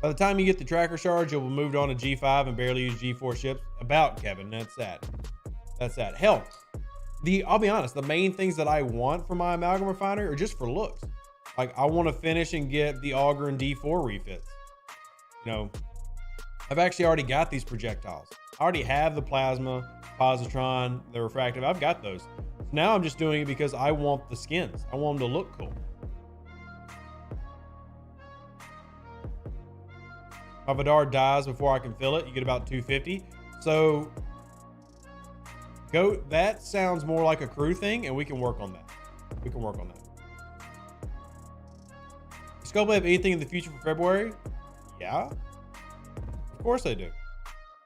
A: By the time you get the tracker shards, you'll have moved on to G5 and barely use G4 ships. About, Kevin, that's that. That's that. Hell, I'll be honest, the main things that I want from my amalgam refinery are just for looks. Like, I want to finish and get the Auger and D4 refits. You know, I've actually already got these projectiles. I already have the plasma, positron, the refractive. I've got those. Now I'm just doing it because I want the skins. I want them to look cool. My Vidar dies before I can fill it. You get about 250. So that sounds more like a crew thing, and we can work on that. We can work on that. Does Scopely have anything in the future for February? Yeah. Of course they do.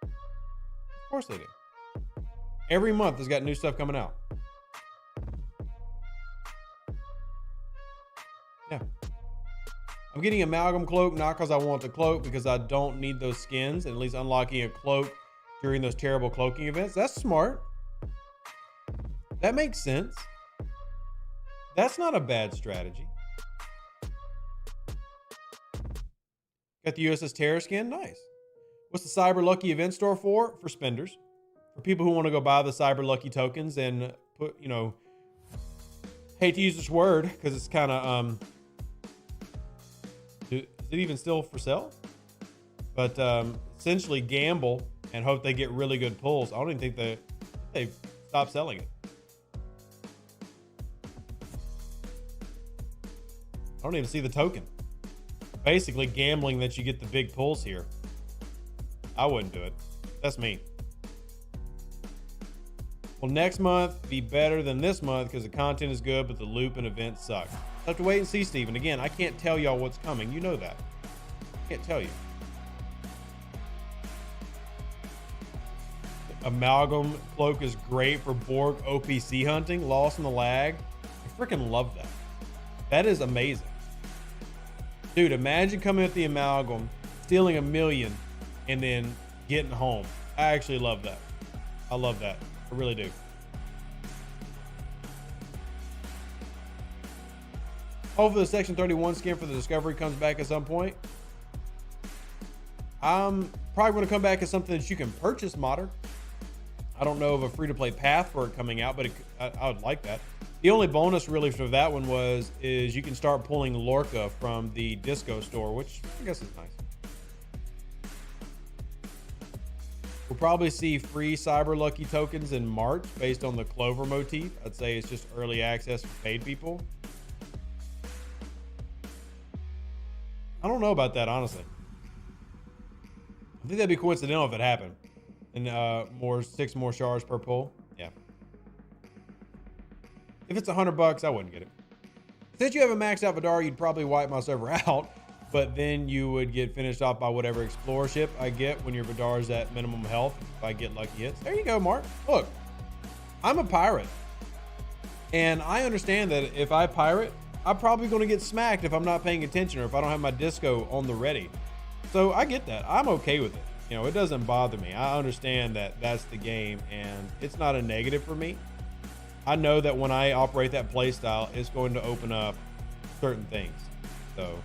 A: Of course they do. Every month has got new stuff coming out. Yeah. I'm getting amalgam cloak, not because I want the cloak, because I don't need those skins, and at least unlocking a cloak during those terrible cloaking events. That's smart. That makes sense. That's not a bad strategy. Got the USS Terror skin. Nice. What's the Cyber Lucky event store for? For spenders. For people who want to go buy the Cyber Lucky tokens and put, you know, hate to use this word because it's kind of, is it even still for sale? But essentially gamble and hope they get really good pulls. I don't even think they've stopped selling it. I don't even see the token. Basically gambling that you get the big pulls here. I wouldn't do it. That's me. Will next month be better than this month because the content is good, but the loop and events suck? I'll have to wait and see, Steve. And again, I can't tell y'all what's coming. You know that. I can't tell you. Amalgam cloak is great for Borg OPC hunting. Lost in the lag. I freaking love that. That is amazing. Dude, imagine coming at the amalgam, stealing 1 million, and then getting home. I actually love that. I love that. I really do. Hopefully the Section 31 skin for the Discovery comes back at some point. I'm probably going to come back as something that you can purchase modern. I don't know of a free-to-play path for it coming out, but I would like that. The only bonus really for that one is you can start pulling Lorca from the Disco store, which I guess is nice. We'll probably see free Cyber Lucky tokens in March based on the Clover motif. I'd say it's just early access for paid people. I don't know about that, honestly. I think that'd be coincidental if it happened. And 6 more shards per pull. Yeah. If it's $100, I wouldn't get it. Since you have a maxed out Vidar, you'd probably wipe my server out, but then you would get finished off by whatever Explorer ship I get when your Vidar's at minimum health, if I get lucky hits. There you go, Mark. Look, I'm a pirate. And I understand that if I pirate, I'm probably going to get smacked if I'm not paying attention or if I don't have my disco on the ready. So I get that. I'm okay with it. You know, it doesn't bother me. I understand that that's the game and it's not a negative for me. I know that when I operate that play style, it's going to open up certain things. So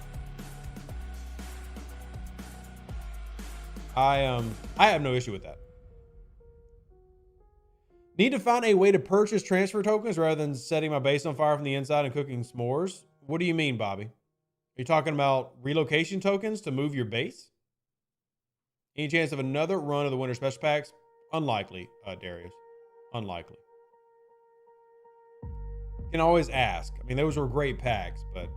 A: I have no issue with that. Need to find a way to purchase transfer tokens rather than setting my base on fire from the inside and cooking s'mores. What do you mean, Bobby? Are you talking about relocation tokens to move your base? Any chance of another run of the winter special packs? Unlikely, Darius. Unlikely. You can always ask. I mean, those were great packs, but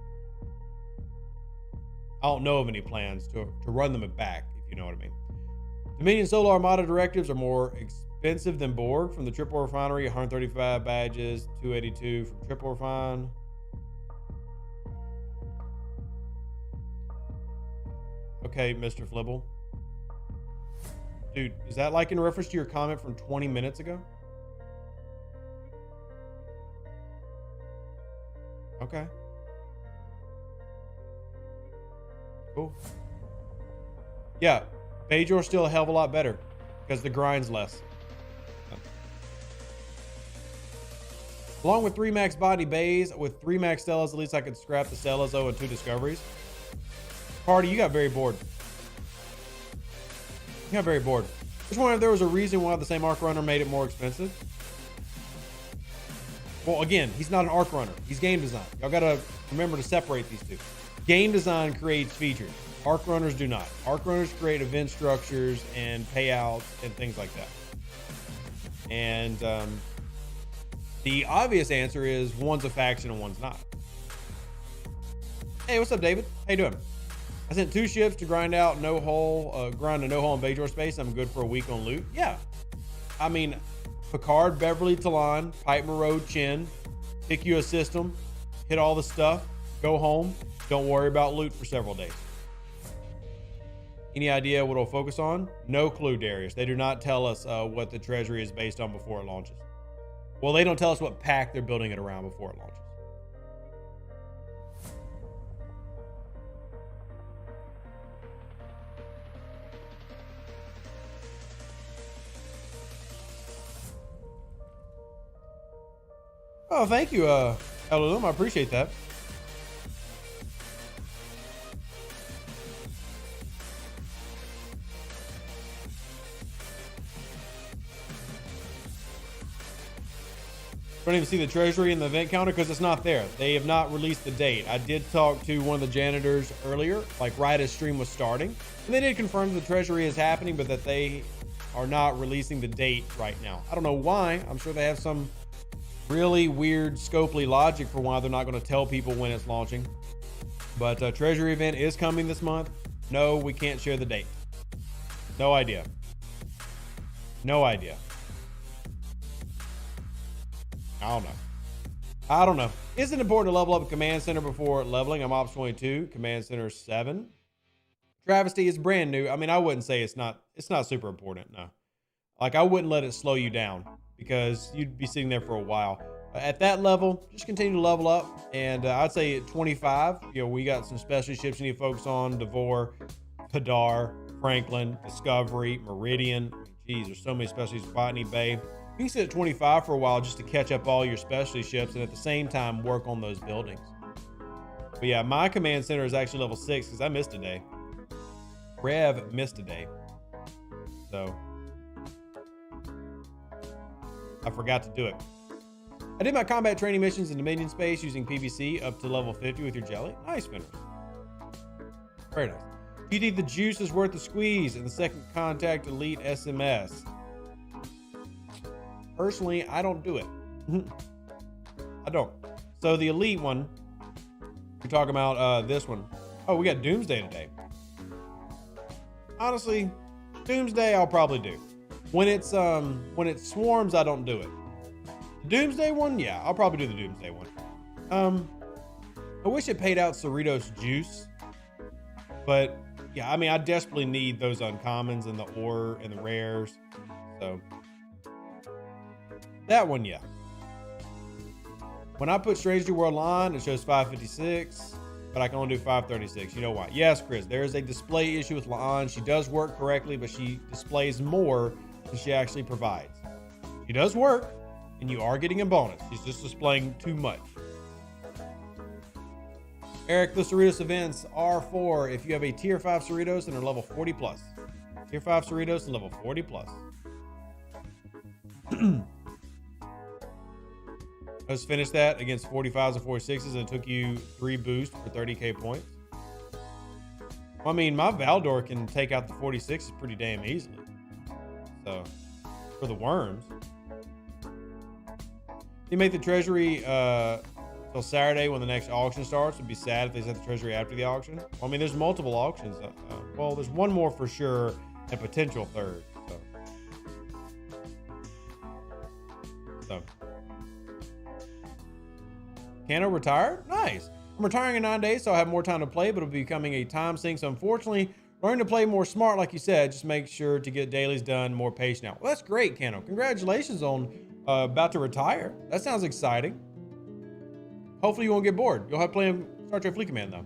A: I don't know of any plans to run them back, if you know what I mean. Dominion Solar Armada directives are more expensive than Borg from the Triple Refinery. 135 badges, 282 from Triple Refine. Okay, Mr. Flibble. Dude, is that like in reference to your comment from 20 minutes ago? Okay. Cool. Yeah, Bajor's still a hell of a lot better because the grind's less. Along with 3 max body bays, with 3 max Stellas, at least I could scrap the Stellas though and 2 discoveries. Party, you got very bored. You got very bored. Just wondering if there was a reason why the same Arc Runner made it more expensive. Well, again, he's not an Arc Runner. He's game design. Y'all gotta remember to separate these two. Game design creates features. Arc Runners do not. Arc Runners create event structures and payouts and things like that. And the obvious answer is one's a faction and one's not. Hey, what's up, David? How you doing? I sent 2 ships to grind out no hole, grind a no hole in Bajor space. I'm good for a week on loot. Yeah. I mean, Picard, Beverly, Talon, Pipe Road, Chin, pick you a system, hit all the stuff, go home. Don't worry about loot for several days. Any idea what it'll focus on? No clue, Darius. They do not tell us what the treasury is based on before it launches. Well, they don't tell us what pack they're building it around before it launches. Oh, thank you, Elalum. I appreciate that. Don't even see the treasury in the event counter because it's not there. They have not released the date. I did talk to one of the janitors earlier, like right as stream was starting, and they did confirm the treasury is happening, but that they are not releasing the date right now. I don't know why. I'm sure they have some really weird scopely logic for why they're not going to tell people when it's launching. But treasury event is coming this month. No, we can't share the date. No idea. No idea. I don't know. Is it important to level up a command center before leveling? I'm Ops 22, command center 7. Travesty is brand new. I mean, I wouldn't say it's not super important. No. Like, I wouldn't let it slow you down because you'd be sitting there for a while. At that level, just continue to level up. And I'd say at 25, we got some specialty ships you need to focus on. Devore, Padar, Franklin, Discovery, Meridian. Geez, there's so many specialties. Botany Bay. You can sit at 25 for a while just to catch up all your specialty ships and at the same time work on those buildings. But yeah, my command center is actually level 6 because I missed a day. Rev missed a day. So I forgot to do it. I did my combat training missions in Dominion space using PVC up to level 50 with your jelly. Nice, Fenris. Very nice. Do you think the juice is worth the squeeze in the second contact elite SMS? Personally, I don't do it. I don't. So the elite one, we're talking about this one. Oh, we got Doomsday today. Honestly, Doomsday I'll probably do. When it swarms, I don't do it. The Doomsday one, yeah, I'll probably do the Doomsday one. I wish it paid out Cerritos juice, but yeah, I mean, I desperately need those uncommons and the ore and the rares. So that one, yeah. When I put Strange New World on, it shows 556, but I can only do 536. You know why? Yes, Chris, there is a display issue with La'an. She does work correctly, but she displays more than she actually provides. She does work, and you are getting a bonus. She's just displaying too much. Eric, the Cerritos events are for if you have a tier 5 Cerritos and are level 40 plus. Tier 5 Cerritos and level 40 plus. Let's finish that against 45s and 46s, and it took you 3 boosts for 30k points. Well, I mean, my Valdor can take out the 46s pretty damn easily. So, for the worms. You make the treasury till Saturday when the next auction starts. It'd be sad if they set the treasury after the auction. Well, I mean, there's multiple auctions. Well, there's one more for sure, and potential third. So. Kano retired? Nice. I'm retiring in 9 days, so I have more time to play, but it'll be becoming a time sink. So unfortunately, learning to play more smart, like you said, just make sure to get dailies done, more patient now. Well, that's great, Kano. Congratulations on about to retire. That sounds exciting. Hopefully you won't get bored. You'll have playing Star Trek Fleet Command, though.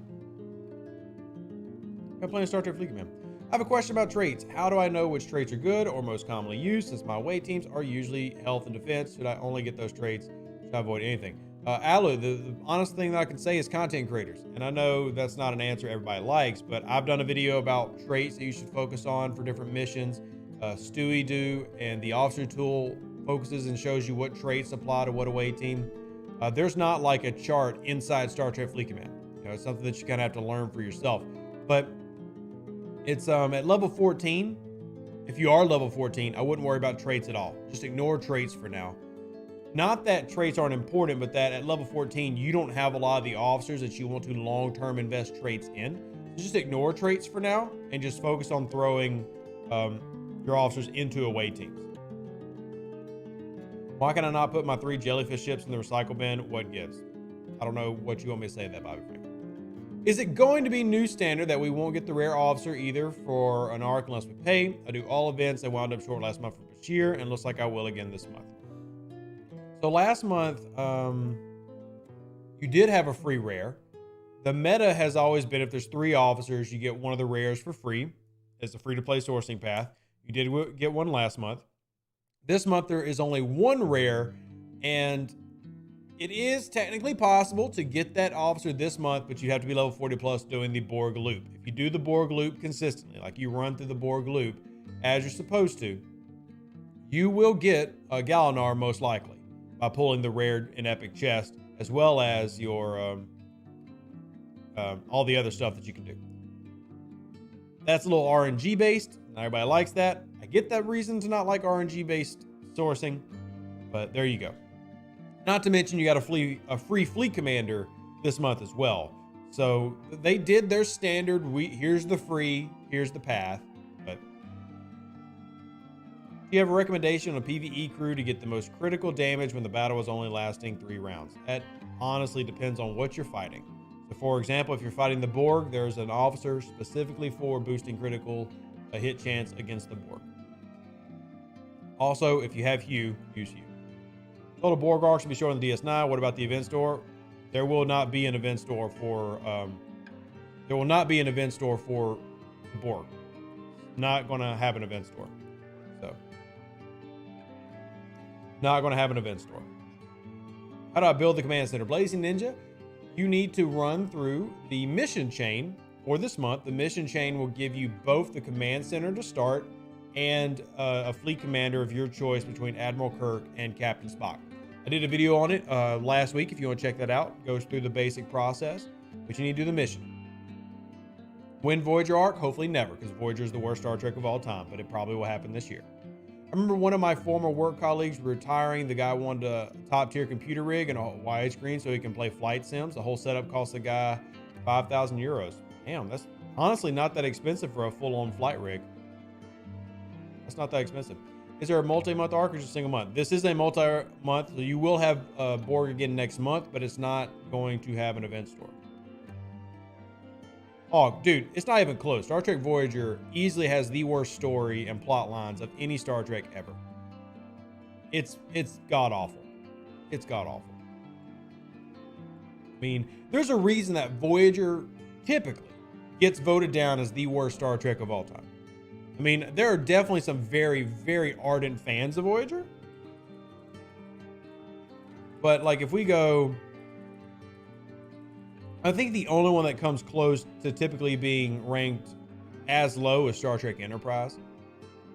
A: You'll have playing Star Trek Fleet Command. I have a question about traits. How do I know which traits are good or most commonly used, since my away teams are usually health and defense? Should I only get those traits? Should I avoid anything? Alu, the honest thing that I can say is content creators. And I know that's not an answer everybody likes, but I've done a video about traits that you should focus on for different missions. Stewie do, and the officer tool focuses and shows you what traits apply to what away team. There's not like a chart inside Star Trek Fleet Command. You know, it's something that you kind of have to learn for yourself. But it's at level 14. If you are level 14, I wouldn't worry about traits at all. Just ignore traits for now. Not that traits aren't important, but that at level 14, you don't have a lot of the officers that you want to long-term invest traits in. So just ignore traits for now and just focus on throwing your officers into away teams. Why can I not put my 3 jellyfish ships in the recycle bin? What gives? I don't know what you want me to say to that, Bobby Frank. Is it going to be new standard that we won't get the rare officer either for an arc unless we pay? I do all events. I wound up short last month for Bashir, and looks like I will again this month. So last month, you did have a free rare. The meta has always been if there's 3 officers, you get one of the rares for free. It's a free-to-play sourcing path. You did get one last month. This month, there is only 1 rare, and it is technically possible to get that officer this month, but you have to be level 40 plus doing the Borg loop. If you do the Borg loop consistently, like you run through the Borg loop as you're supposed to, you will get a Galinar most likely by pulling the rare and epic chest, as well as your all the other stuff that you can do. That's a little RNG based. Not everybody likes that. I get that reason to not like RNG based sourcing, but there you go. Not to mention you got a free fleet commander this month as well. So they did their standard. Here's the free, here's the path. But do you have a recommendation on a PvE crew to get the most critical damage when the battle is only lasting 3 rounds? That honestly depends on what you're fighting. So for example, if you're fighting the Borg, there's an officer specifically for boosting critical hit chance against the Borg. Also, if you have Hugh, use Hugh. Total Borg arc should be shown on the DS9. What about the event store? There will not be an event store for the Borg. Not going to have an event store. So, not going to have an event store. How do I build the command center? Blazing Ninja. you need to run through the mission chain for this month. The mission chain will give you both the command center to start and a fleet commander of your choice between Admiral Kirk and Captain Spock. I did a video on it last week. If you want to check that out, it goes through the basic process, but you need to do the mission. Win Voyager arc? Hopefully never, because Voyager is the worst Star Trek of all time, but it probably will happen this year. I remember one of my former work colleagues retiring. The guy wanted a top tier computer rig and a widescreen so he can play flight sims. The whole setup cost the guy 5,000 euros. Damn, that's honestly not that expensive for a full-on flight rig. That's not that expensive. Is there a multi-month arc or just a single month? This is a multi-month, so you will have Borg again next month, but it's not going to have an event story. Oh, dude, it's not even close. Star Trek Voyager easily has the worst story and plot lines of any Star Trek ever. It's god-awful. It's god-awful. I mean, there's a reason that Voyager typically gets voted down as the worst Star Trek of all time. I mean, there are definitely some very, very ardent fans of Voyager. But, like, if we go... I think the only one that comes close to typically being ranked as low is Star Trek Enterprise.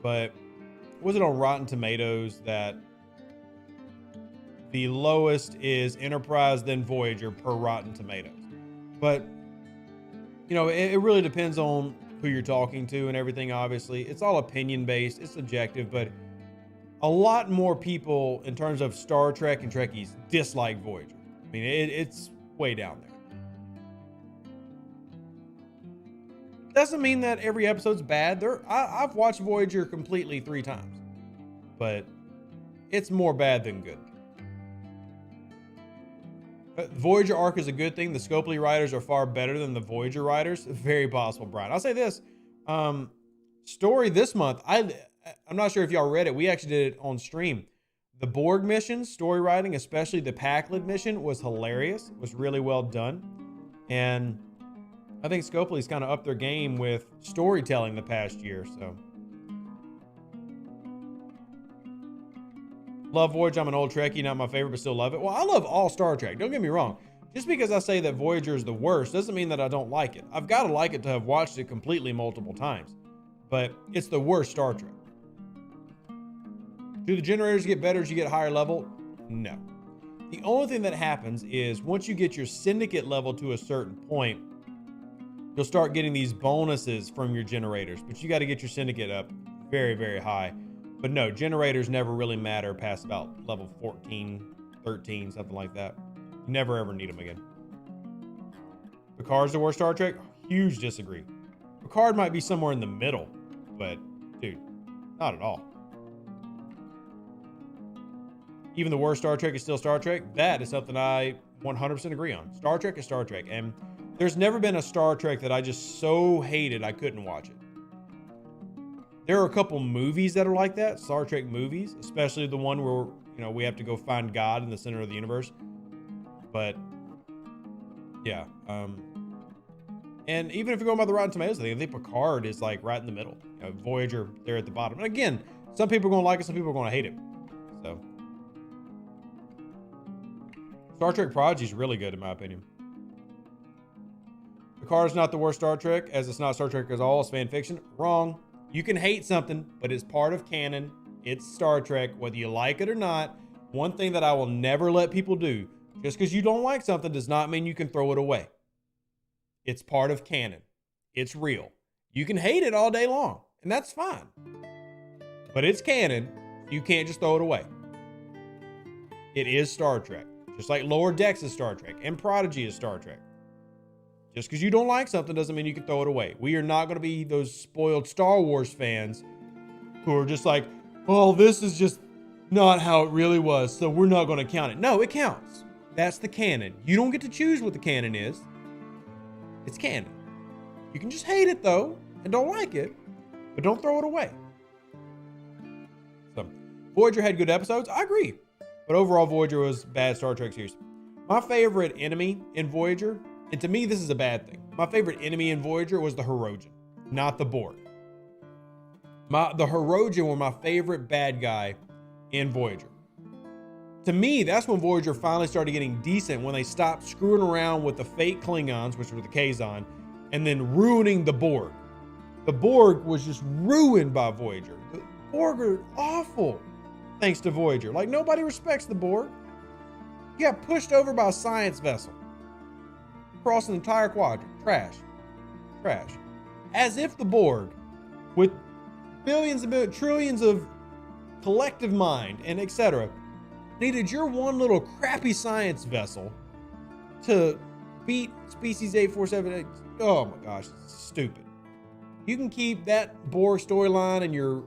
A: But was it on Rotten Tomatoes that the lowest is Enterprise, then Voyager per Rotten Tomatoes? But, you know, it really depends on who you're talking to and everything, obviously. It's all opinion-based. It's subjective, but a lot more people, in terms of Star Trek and Trekkies, dislike Voyager. I mean, it's way down there. Doesn't mean that every episode's bad. I've watched Voyager completely 3 times, but it's more bad than good. Voyager arc is a good thing. The Scopely writers are far better than the Voyager writers. Very possible, Brian. I'll say this. Story this month, I'm not sure if y'all read it. We actually did it on stream. The Borg mission, story writing, especially the Pakled mission, was hilarious. It was really well done. And I think Scopely's kind of upped their game with storytelling the past year, so. Love Voyager. I'm an old Trekkie, not my favorite, but still love it. Well, I love all Star Trek. Don't get me wrong. Just because I say that Voyager is the worst doesn't mean that I don't like it. I've got to like it to have watched it completely multiple times, but it's the worst Star Trek. Do the generators get better as you get higher level? No. The only thing that happens is once you get your syndicate level to a certain point, you'll start getting these bonuses from your generators, but you got to get your syndicate up very, very high. But no, generators never really matter past about level 14, 13, something like that. You never ever need them again. Picard's the worst Star Trek? Huge disagree. Picard might be somewhere in the middle, but dude, not at all. Even the worst Star Trek is still Star Trek. That is something I 100% agree on. Star Trek is Star Trek, and there's never been a Star Trek that I just so hated I couldn't watch it. There are a couple movies that are like that, Star Trek movies, especially the one where, you know, we have to go find God in the center of the universe. But yeah, and even if you're going by the Rotten Tomatoes, I think Picard is like right in the middle. You know, Voyager, they're at the bottom. And again, some people are going to like it, some people are going to hate it. So Star Trek Prodigy is really good in my opinion. Picard's not the worst Star Trek, as it's not Star Trek as all, it's fan fiction. Wrong. You can hate something, but it's part of canon. It's Star Trek, whether you like it or not. One thing that I will never let people do, just because you don't like something does not mean you can throw it away. It's part of canon. It's real. You can hate it all day long, and that's fine. But it's canon. You can't just throw it away. It is Star Trek. Just like Lower Decks is Star Trek, and Prodigy is Star Trek. Just because you don't like something doesn't mean you can throw it away. We are not going to be those spoiled Star Wars fans who are just like, well, this is just not how it really was, so we're not going to count it. No, it counts. That's the canon. You don't get to choose what the canon is. It's canon. You can just hate it, though, and don't like it, but don't throw it away. So, Voyager had good episodes. I agree. But overall, Voyager was bad Star Trek series. My favorite enemy in Voyager, and to me, this is a bad thing. My favorite enemy in Voyager was the Hirogen, not the Borg. The Hirogen were my favorite bad guy in Voyager. To me, that's when Voyager finally started getting decent, when they stopped screwing around with the fake Klingons, which were the Kazon, and then ruining the Borg. The Borg was just ruined by Voyager. The Borg are awful thanks to Voyager. Like, nobody respects the Borg. You got pushed over by a science vessel across an entire quadrant. Trash. Trash. As if the Borg, with billions and trillions of collective mind and etc., needed your one little crappy science vessel to beat species 8478. Oh my gosh, it's stupid. You can keep that Borg storyline and your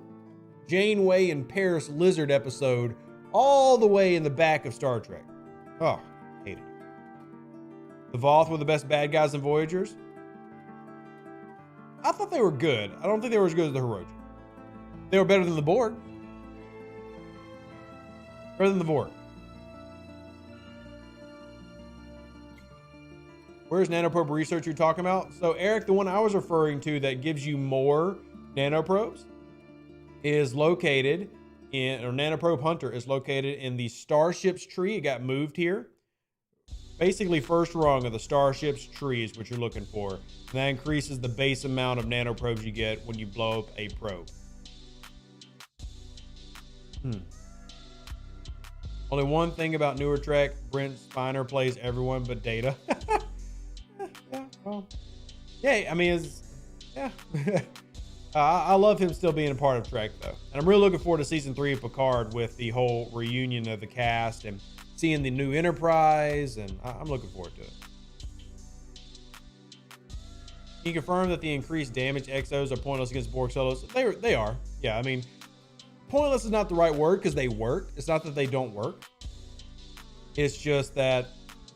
A: Janeway and Paris Lizard episode all the way in the back of Star Trek. Oh, hate it. The Voth were the best bad guys in Voyagers. I thought they were good. I don't think they were as good as the Hiroji. They were better than the Borg. Better than the Borg. Where's nanoprobe research you're talking about? So Eric, the one I was referring to that gives you more nanoprobes is located in, or nanoprobe hunter is located in the Starships tree. It got moved here. Basically first rung of the Starships tree is what you're looking for. And that increases the base amount of nanoprobes you get when you blow up a probe. Only one thing about newer Trek, Brent Spiner plays everyone but Data. Yeah, well, yeah, I mean, yeah. I love him still being a part of Trek, though. And I'm really looking forward to season 3 of Picard with the whole reunion of the cast and seeing the new Enterprise, and I'm looking forward to it. Can you confirm that the increased damage exos are pointless against Borg solos? They are. Yeah, I mean, pointless is not the right word because they work. It's not that they don't work. It's just that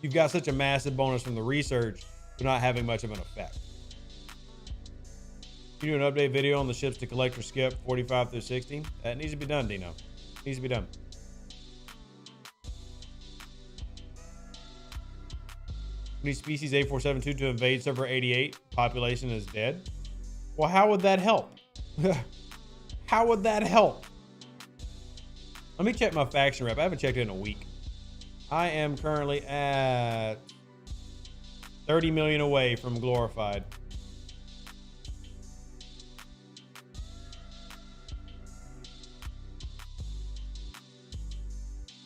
A: you've got such a massive bonus from the research, they're not having much of an effect. You do an update video on the ships to collect or skip 45 through 60. That needs to be done, Dino. Needs to be done. We need species 8472 to invade server 88. Population is dead. Well, how would that help? How would that help? Let me check my faction rep. I haven't checked it in a week. I am currently at 30 million away from glorified.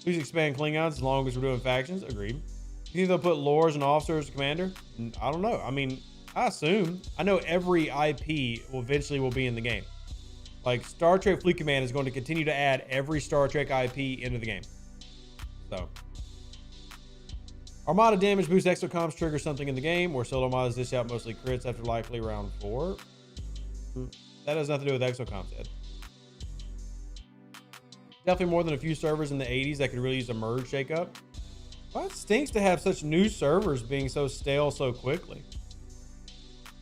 A: Please expand Klingons as long as we're doing factions. Agreed. You think they'll put lores and officers as commander? I don't know. I mean, I assume. I know every IP will eventually be in the game. Like Star Trek Fleet Command is going to continue to add every Star Trek IP into the game. So. Armada damage boost exocomms trigger something in the game, or solo armadas dish out mostly crits after likely round 4. That has nothing to do with exocomms, Ed. Definitely more than a few servers in the 80s that could really use a merge shakeup. Well, it stinks to have such new servers being so stale so quickly.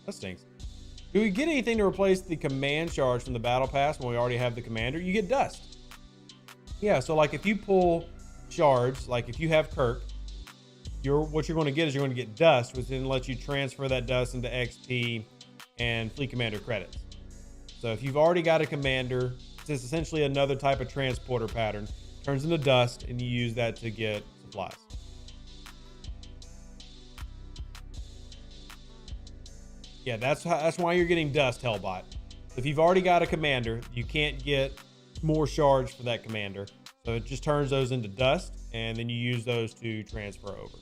A: That stinks. Do we get anything to replace the command shards from the battle pass when we already have the commander? You get dust. Yeah, so like if you pull shards, like if you have Kirk, what you're going to get is you're going to get dust, which then lets you transfer that dust into XP and Fleet Commander credits. So if you've already got a commander, it's essentially another type of transporter pattern. Turns into dust, and you use that to get supplies. Yeah, that's why you're getting dust, Hellbot. If you've already got a commander, you can't get more shards for that commander. So it just turns those into dust, and then you use those to transfer over.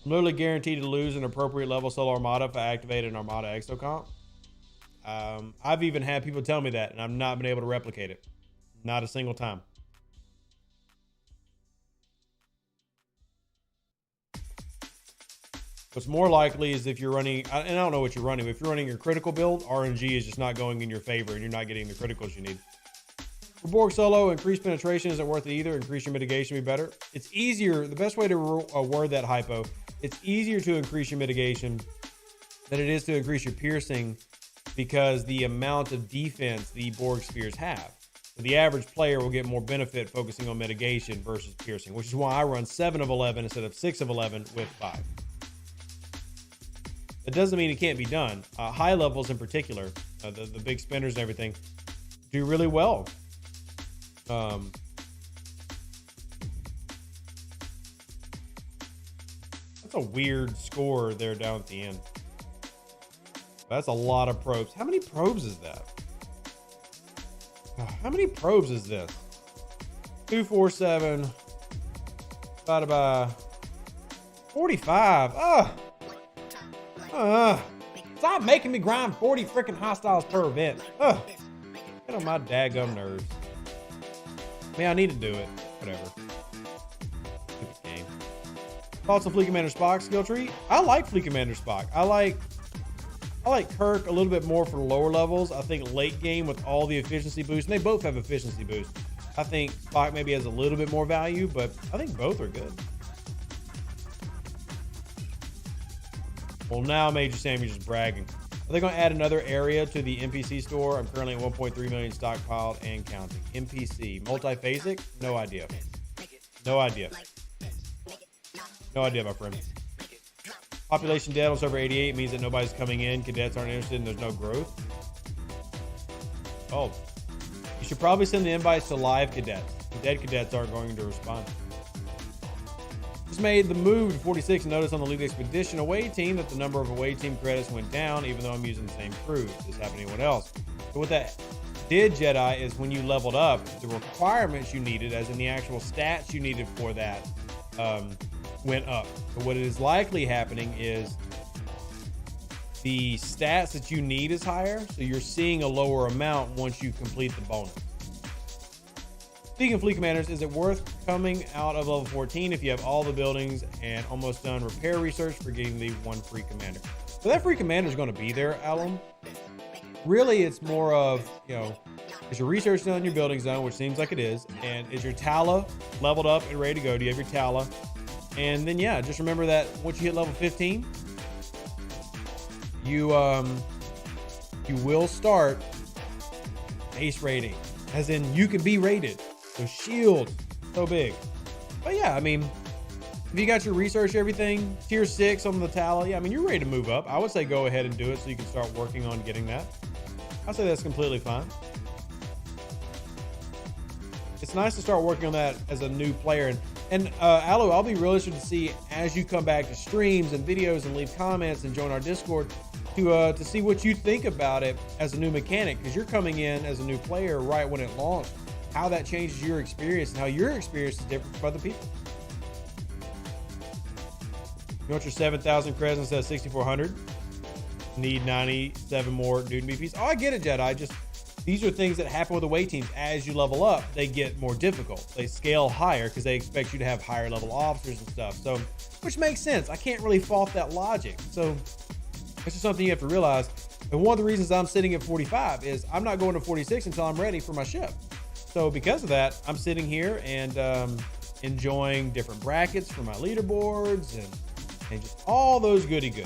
A: I'm literally guaranteed to lose an appropriate level solo armada if I activate an armada exocomp. I've even had people tell me that, and I've not been able to replicate it. Not a single time. What's more likely is if you're running, and I don't know what you're running, but if you're running your critical build, RNG is just not going in your favor, and you're not getting the criticals you need. For Borg solo, increased penetration isn't worth it either. Increase your mitigation would be better. It's easier. The best way to word that hypo, it's easier to increase your mitigation than it is to increase your piercing because the amount of defense the Borg spheres have. So the average player will get more benefit focusing on mitigation versus piercing, which is why I run 7 of 11 instead of 6 of 11 with 5. That doesn't mean it can't be done. High levels in particular, the big spinners and everything, do really well. That's a weird score there down at the end. That's a lot of probes. How many probes is that? How many probes is this? 247 divided by 45. Stop making me grind 40 freaking hostiles per event. Get on my daggum nerves. I mean, I need to do it. Whatever. Stupid game. Thoughts on Fleet Commander Spock skill tree? I like Fleet Commander Spock. I like Kirk a little bit more for lower levels. I think late game with all the efficiency boosts, and they both have efficiency boosts. I think Spock maybe has a little bit more value, but I think both are good. Well, now Major Sam, you're just bragging. Are they going to add another area to the NPC store? I'm currently at 1.3 million stockpiled and counting. NPC, multiphasic? No idea. No idea. No idea, my friend. Population dead on server 88 means that nobody's coming in. Cadets aren't interested and there's no growth. Oh, you should probably send the invites to live cadets. The dead cadets aren't going to respond. Just made the move to 46 and noticed on the Elite Expedition away team that the number of away team credits went down, even though I'm using the same crew. Does this happen to anyone else? So what that did, Jedi, is when you leveled up, the requirements you needed, as in the actual stats you needed for that, went up. So what is likely happening is the stats that you need is higher, so you're seeing a lower amount once you complete the bonus. Speaking of fleet commanders, is it worth coming out of level 14 if you have all the buildings and almost done repair research for getting the one free commander? So that free commander is going to be there, Alan. Really, it's more of, you know, is your research done, your buildings done, which seems like it is, and is your Tala leveled up and ready to go? Do you have your Tala? And then, yeah, just remember that once you hit level 15, you will start base rating, as in you can be rated. So shield, so big. But yeah, I mean, if you got your research, everything, tier 6 on the Tala, yeah, I mean, you're ready to move up. I would say go ahead and do it so you can start working on getting that. I'd say that's completely fine. It's nice to start working on that as a new player. And Aloe, I'll be really interested to see as you come back to streams and videos and leave comments and join our Discord to see what you think about it as a new mechanic, because you're coming in as a new player right when it launched. How that changes your experience and how your experience is different from other people. You want your 7,000 creds instead of 6,400? Need 97 more Newton BPs. Oh, I get it, Jedi. These are things that happen with away teams. As you level up, they get more difficult. They scale higher because they expect you to have higher level officers and stuff. So, which makes sense. I can't really fault that logic. So, it's just something you have to realize. And one of the reasons I'm sitting at 45 is I'm not going to 46 until I'm ready for my ship. So because of that, I'm sitting here and enjoying different brackets for my leaderboards and just all those goodies.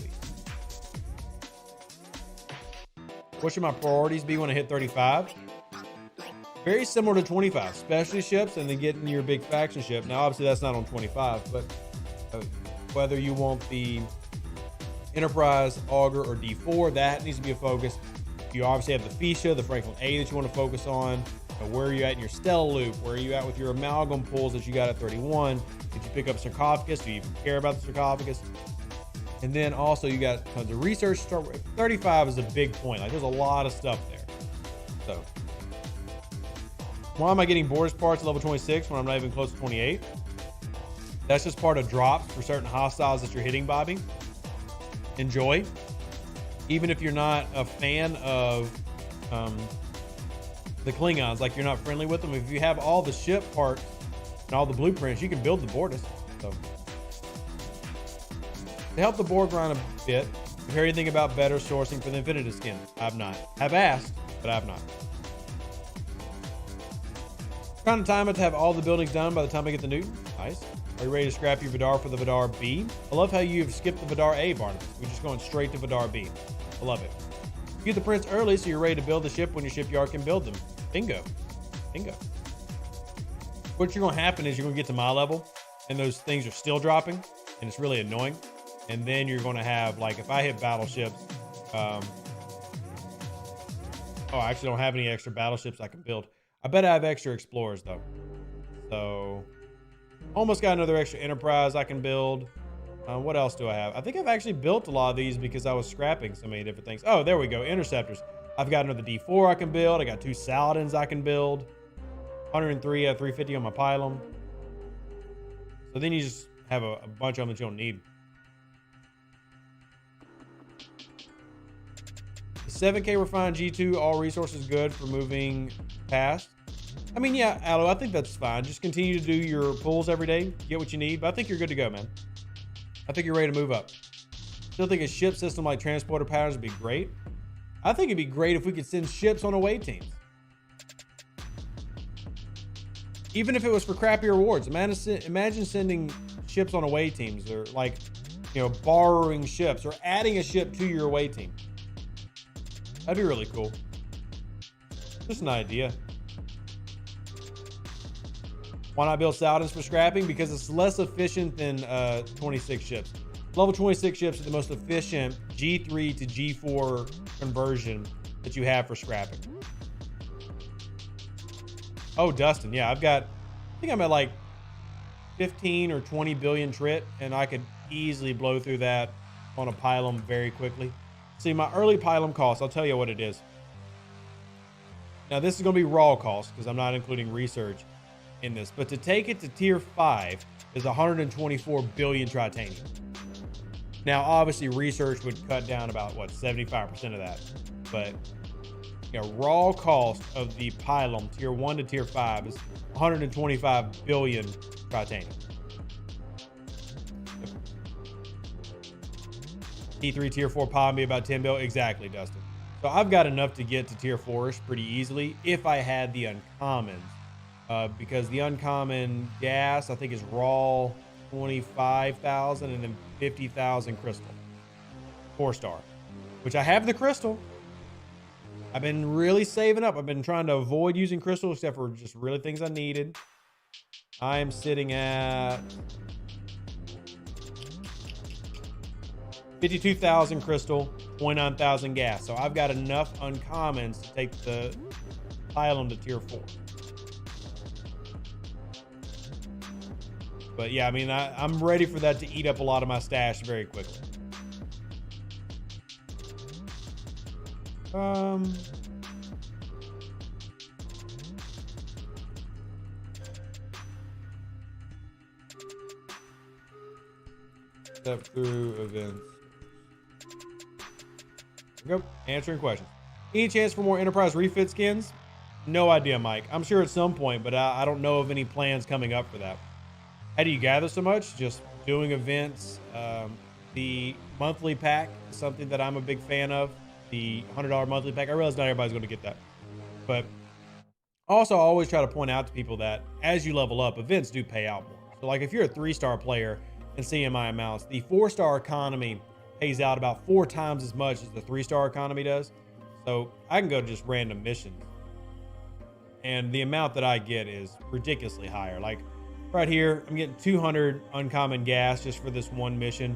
A: What should my priorities be when I hit 35? Very similar to 25, specialty ships and then getting your big faction ship. Now, obviously that's not on 25, but whether you want the Enterprise, Augur, or D4, that needs to be a focus. You obviously have the Fisha, the Franklin A that you want to focus on. Where are you at in your Stella loop? Where are you at with your amalgam pulls that you got at 31? Did you pick up sarcophagus? Do you even care about the sarcophagus? And then also you got tons of research. 35 is a big point. Like there's a lot of stuff there. So why am I getting Borg parts at level 26 when I'm not even close to 28? That's just part of drops for certain hostiles that you're hitting, Bobby. Enjoy. Even if you're not a fan of the Klingons, like you're not friendly with them, if you have all the ship parts and all the blueprints, you can build the Bortus. So to help the Borg run a bit, have you heard anything about better sourcing for the Infinity skin? I've not. Have asked, but I've not. Trying to time it to have all the buildings done by the time I get the Newton. Nice. Are you ready to scrap your Vidar for the Vidar B? I love how you've skipped the Vidar A, Barnabas. We're just going straight to Vidar B. I love it. You get the prints early so you're ready to build the ship when your shipyard can build them. Bingo. Bingo. What's going to happen is you're going to get to my level and those things are still dropping and it's really annoying. And then you're going to have, like, if I hit battleships, oh, I actually don't have any extra battleships I can build. I bet I have extra explorers though. So almost got another extra Enterprise I can build. What else do I have? I think I've actually built a lot of these because I was scrapping so many different things. Oh, there we go. Interceptors. I've got another D4 I can build. I got 2 Saladins I can build. 103 out of 350 on my pylon. So then you just have a bunch of them that you don't need. The 7K refined G2, all resources good for moving past. I mean, yeah, Aloe, I think that's fine. Just continue to do your pulls every day, get what you need. But I think you're good to go, man. I think you're ready to move up. Still think a ship system like transporter patterns would be great. I think it'd be great if we could send ships on away teams. Even if it was for crappy rewards. Imagine sending ships on away teams, or like, you know, borrowing ships or adding a ship to your away team. That'd be really cool. Just an idea. Why not build Saladins for scrapping? Because it's less efficient than 26 ships. Level 26 ships are the most efficient G3 to G4 conversion that you have for scrapping. Oh, Dustin, yeah, I think I'm at like 15 or 20 billion trit, and I could easily blow through that on a pylon very quickly. See, my early pylon cost, I'll tell you what it is. Now, this is going to be raw cost because I'm not including research in this, but to take it to tier 5 is 124 billion tritanium. Now, obviously, research would cut down about, what, 75% of that. But, you know, raw cost of the pylon, tier 1 to tier 5, is 125 billion tritanium. T3, tier 4 pylon be about 10 billion. Exactly, Dustin. So I've got enough to get to tier 4-ish pretty easily if I had the uncommons. Because the uncommon gas, I think, is raw 25,000 and then 50,000 crystal. 4-star. Which I have the crystal. I've been really saving up. I've been trying to avoid using crystal except for just really things I needed. I am sitting at 52,000 crystal, 29,000 gas. So I've got enough uncommons to take the pylon to tier 4. But yeah, I mean, I'm ready for that to eat up a lot of my stash very quickly. Step through events. Go answering questions. Any chance for more Enterprise refit skins? No idea, Mike. I'm sure at some point, but I don't know of any plans coming up for that. How do you gather so much? Just doing events. The monthly pack is something that I'm a big fan of. The $100 monthly pack. I realize not everybody's going to get that. But also, I always try to point out to people that as you level up, events do pay out more. So like if you're a 3-star player and CMI amounts, the 4-star economy pays out about 4 times as much as the 3-star economy does. So I can go to just random missions. And the amount that I get is ridiculously higher. Like right here, I'm getting 200 uncommon gas just for this one mission.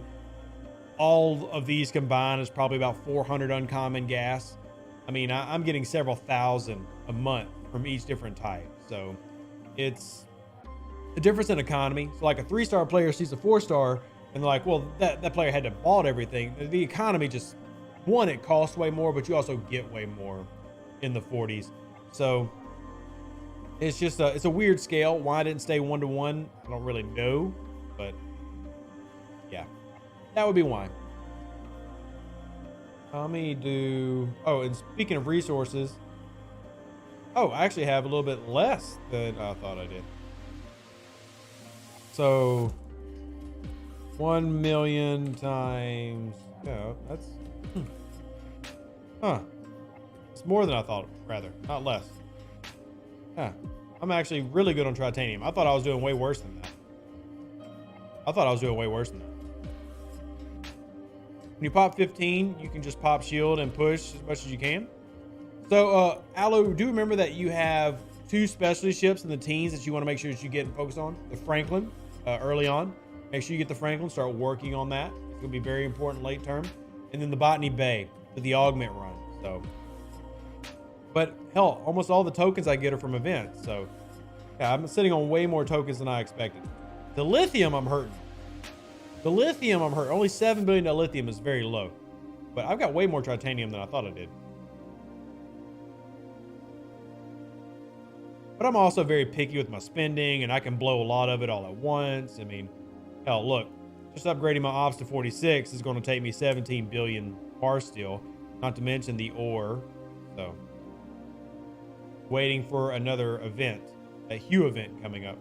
A: All of these combined is probably about 400 uncommon gas. I mean, I'm getting several thousand a month from each different type. So it's a difference in economy. So like a 3-star player sees a 4-star and they're like, well, that player had to bought everything. The economy just, one, it costs way more, but you also get way more in the 40s. So it's just it's a weird scale. Why I didn't stay 1-to-1, I don't really know, but yeah, that would be why. Let me do, oh, and speaking of resources, oh, I actually have a little bit less than I thought I did. So 1 million times, yeah, that's, it's more than I thought, rather, not less. Yeah, I'm actually really good on tritanium. I thought I was doing way worse than that. When you pop 15, you can just pop shield and push as much as you can. So, Aloe, do remember that you have 2 specialty ships in the teens that you want to make sure that you get and focus on. The Franklin, early on. Make sure you get the Franklin, start working on that. It's going to be very important late term. And then the Botany Bay for the augment run. So, but hell, almost all the tokens I get are from events. So, yeah, I'm sitting on way more tokens than I expected. The lithium, I'm hurting. The lithium, I'm hurt. Only 7 billion lithium is very low. But I've got way more titanium than I thought I did. But I'm also very picky with my spending, and I can blow a lot of it all at once. I mean, hell, look, just upgrading my ops to 46 is going to take me 17 billion bar steel, not to mention the ore. So, waiting for another event, a Hue event coming up.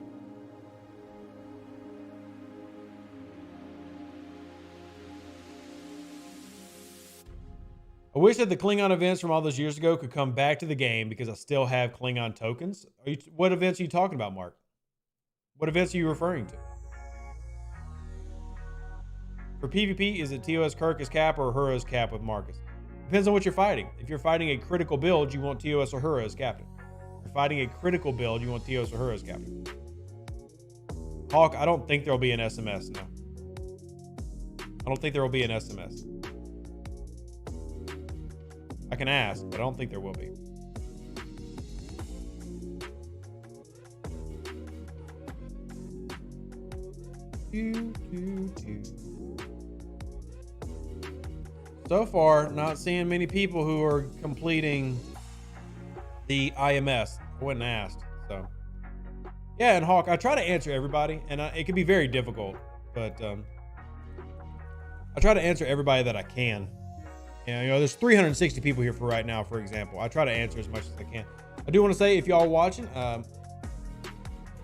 A: I wish that the Klingon events from all those years ago could come back to the game because I still have Klingon tokens. What events are you talking about, Mark? What events are you referring to? For PvP, is it TOS Kirk as cap or Uhura as cap with Marcus? Depends on what you're fighting. If you're fighting a critical build, you want TOS or Uhura as captain. If you're fighting a critical build, you want TOS or Uhura as captain. Hawk, I don't think there'll be an SMS, no. I don't think there will be an SMS. I can ask, but I don't think there will be. So far, not seeing many people who are completing the IMS. I wasn't asked, so. Yeah, and Hawk, I try to answer everybody, and it can be very difficult, but I try to answer everybody that I can. And, you know, there's 360 people here for right now, for example. I try to answer as much as I can. I do want to say, if y'all are watching,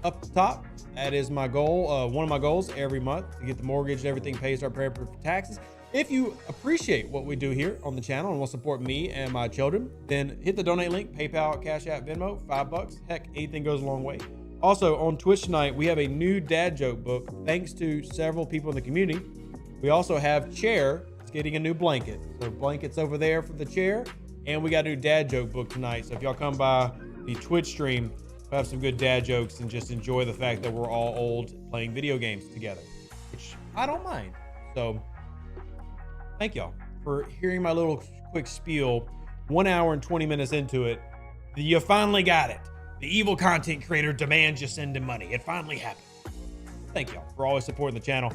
A: up top, that is my goal. One of my goals every month to get the mortgage and everything paid, start preparing for taxes. If you appreciate what we do here on the channel and want to support me and my children, then hit the donate link, PayPal, Cash App, Venmo, $5. Heck, anything goes a long way. Also, on Twitch tonight, we have a new dad joke book, thanks to several people in the community. We also have Chair getting a new blanket. So blankets over there for the chair. And we got a new dad joke book tonight. So if y'all come by the Twitch stream, we'll have some good dad jokes and just enjoy the fact that we're all old playing video games together, which I don't mind. So thank y'all for hearing my little quick spiel. 1 hour and 20 minutes into it. You finally got it. The evil content creator demands you send him money. It finally happened. Thank y'all for always supporting the channel.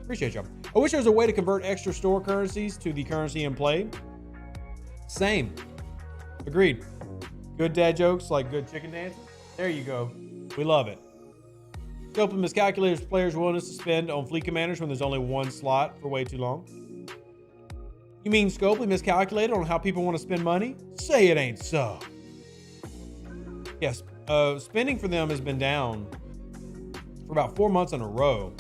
A: Appreciate y'all. I wish there was a way to convert extra store currencies to the currency in play. Same. Agreed. Good dad jokes like good chicken dances. There you go. We love it. Scope miscalculates players' willingness to spend on fleet commanders when there's only one slot for way too long. You mean Scopely miscalculated on how people want to spend money? Say it ain't so. Yes, spending for them has been down for about 4 months in a row.